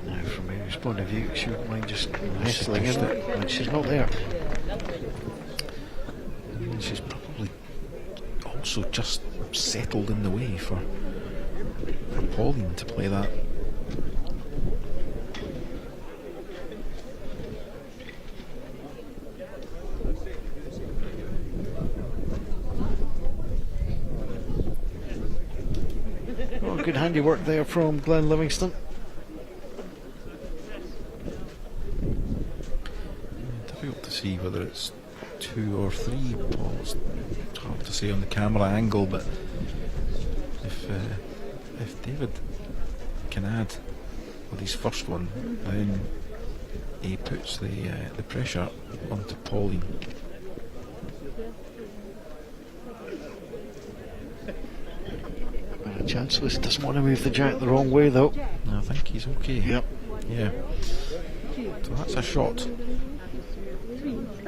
Now, from Mary's point of view, she wouldn't mind just nestling in it when she's not there. And she's probably also just settled in the way for Pauline to play that. Oh, good handiwork there from Glen Livingston. Difficult to see whether it's 2 or 3 balls. It's hard to say on the camera angle, but if David can add with his first one, then he puts the pressure onto Pauline. Chanceless doesn't want to move the jack the wrong way though. I think he's okay. Yep. Yeah. So that's a shot. I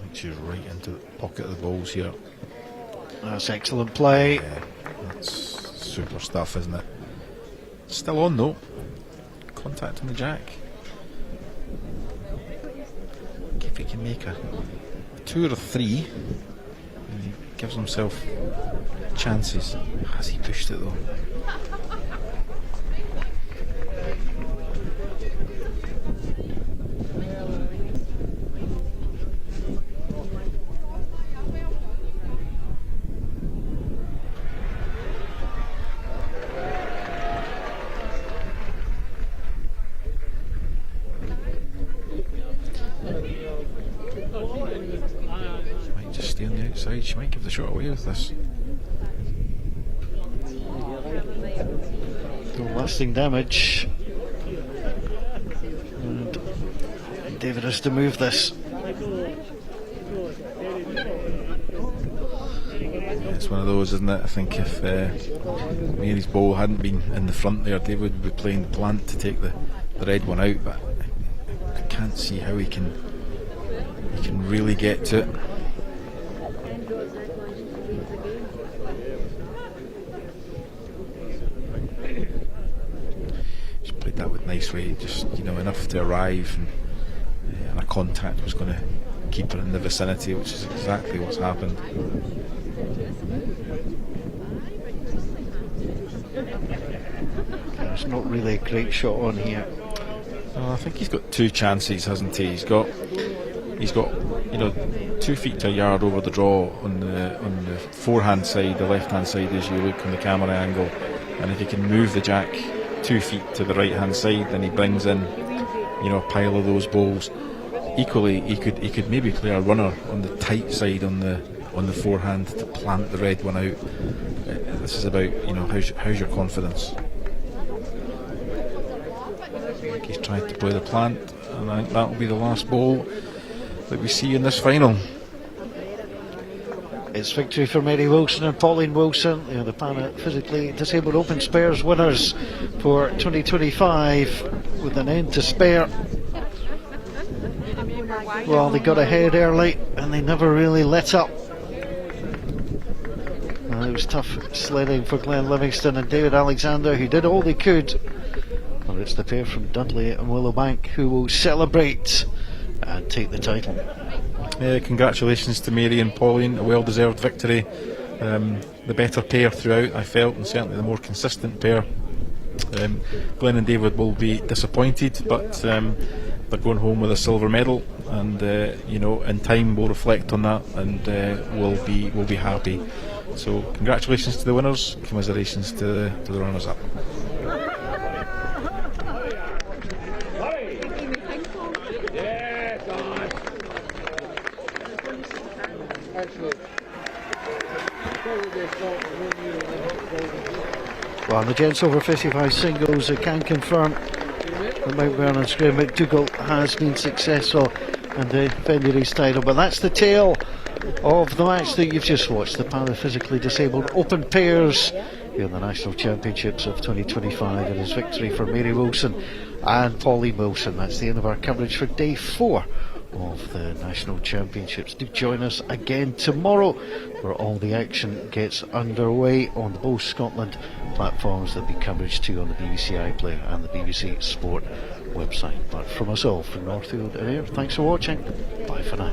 think she's right into the pocket of the balls here. That's excellent play. Yeah, that's super stuff, isn't it? Still on though. Contact on the jack. If he can make a 2 or a 3, and he gives himself chances. Has he pushed it though? She might give the shot away with this. No lasting damage. And David has to move this. It's one of those, isn't it? I think if Mary's ball hadn't been in the front there, David would be playing the plant to take the red one out, but I can't see how he can really get to it. Nice way, just enough to arrive, and a contact was going to keep her in the vicinity, which is exactly what's happened. There's not really a great shot on here. I think he's got 2 chances, hasn't he? He's got 2 feet to a yard over the draw on the forehand side, the left hand side as you look on the camera angle, and if he can move the jack 2 feet to the right hand side, then he brings in a pile of those balls. Equally, he could maybe play a runner on the tight side on the forehand to plant the red one out. This is about how's your confidence. He's tried to play the plant, and I think that will be the last ball that we see in this final. It's victory for Mary Wilson and Pauline Wilson, the physically disabled Open Spares winners for 2025, with an end to spare. Well, they got ahead early and they never really let up. It was tough sledding for Glen Livingston and David Alexander, who did all they could. But it's the pair from Dudley and Willowbank who will celebrate and take the title. Congratulations to Mary and Pauline, a well-deserved victory. The better pair throughout, I felt, and certainly the more consistent pair. Glen and David will be disappointed, but they're going home with a silver medal, and in time we'll reflect on that, and we'll be happy. So congratulations to the winners, commiserations to the runners-up. Well, on the gents over 55 singles, I can confirm that Mount Vernon's Graham McDougall has been successful and defended his title. But that's the tale of the match that you've just watched. The paraphysically disabled open pairs here in the National Championships of 2025. It is victory for Mary Wilson and Pauline Wilson. That's the end of our coverage for day 4 of the National Championships. Do join us again tomorrow where all the action gets underway on both Scotland platforms. There'll be coverage too on the BBC iPlayer and the BBC Sport website. But from us all, from Northfield and Ayr, thanks for watching. Bye for now.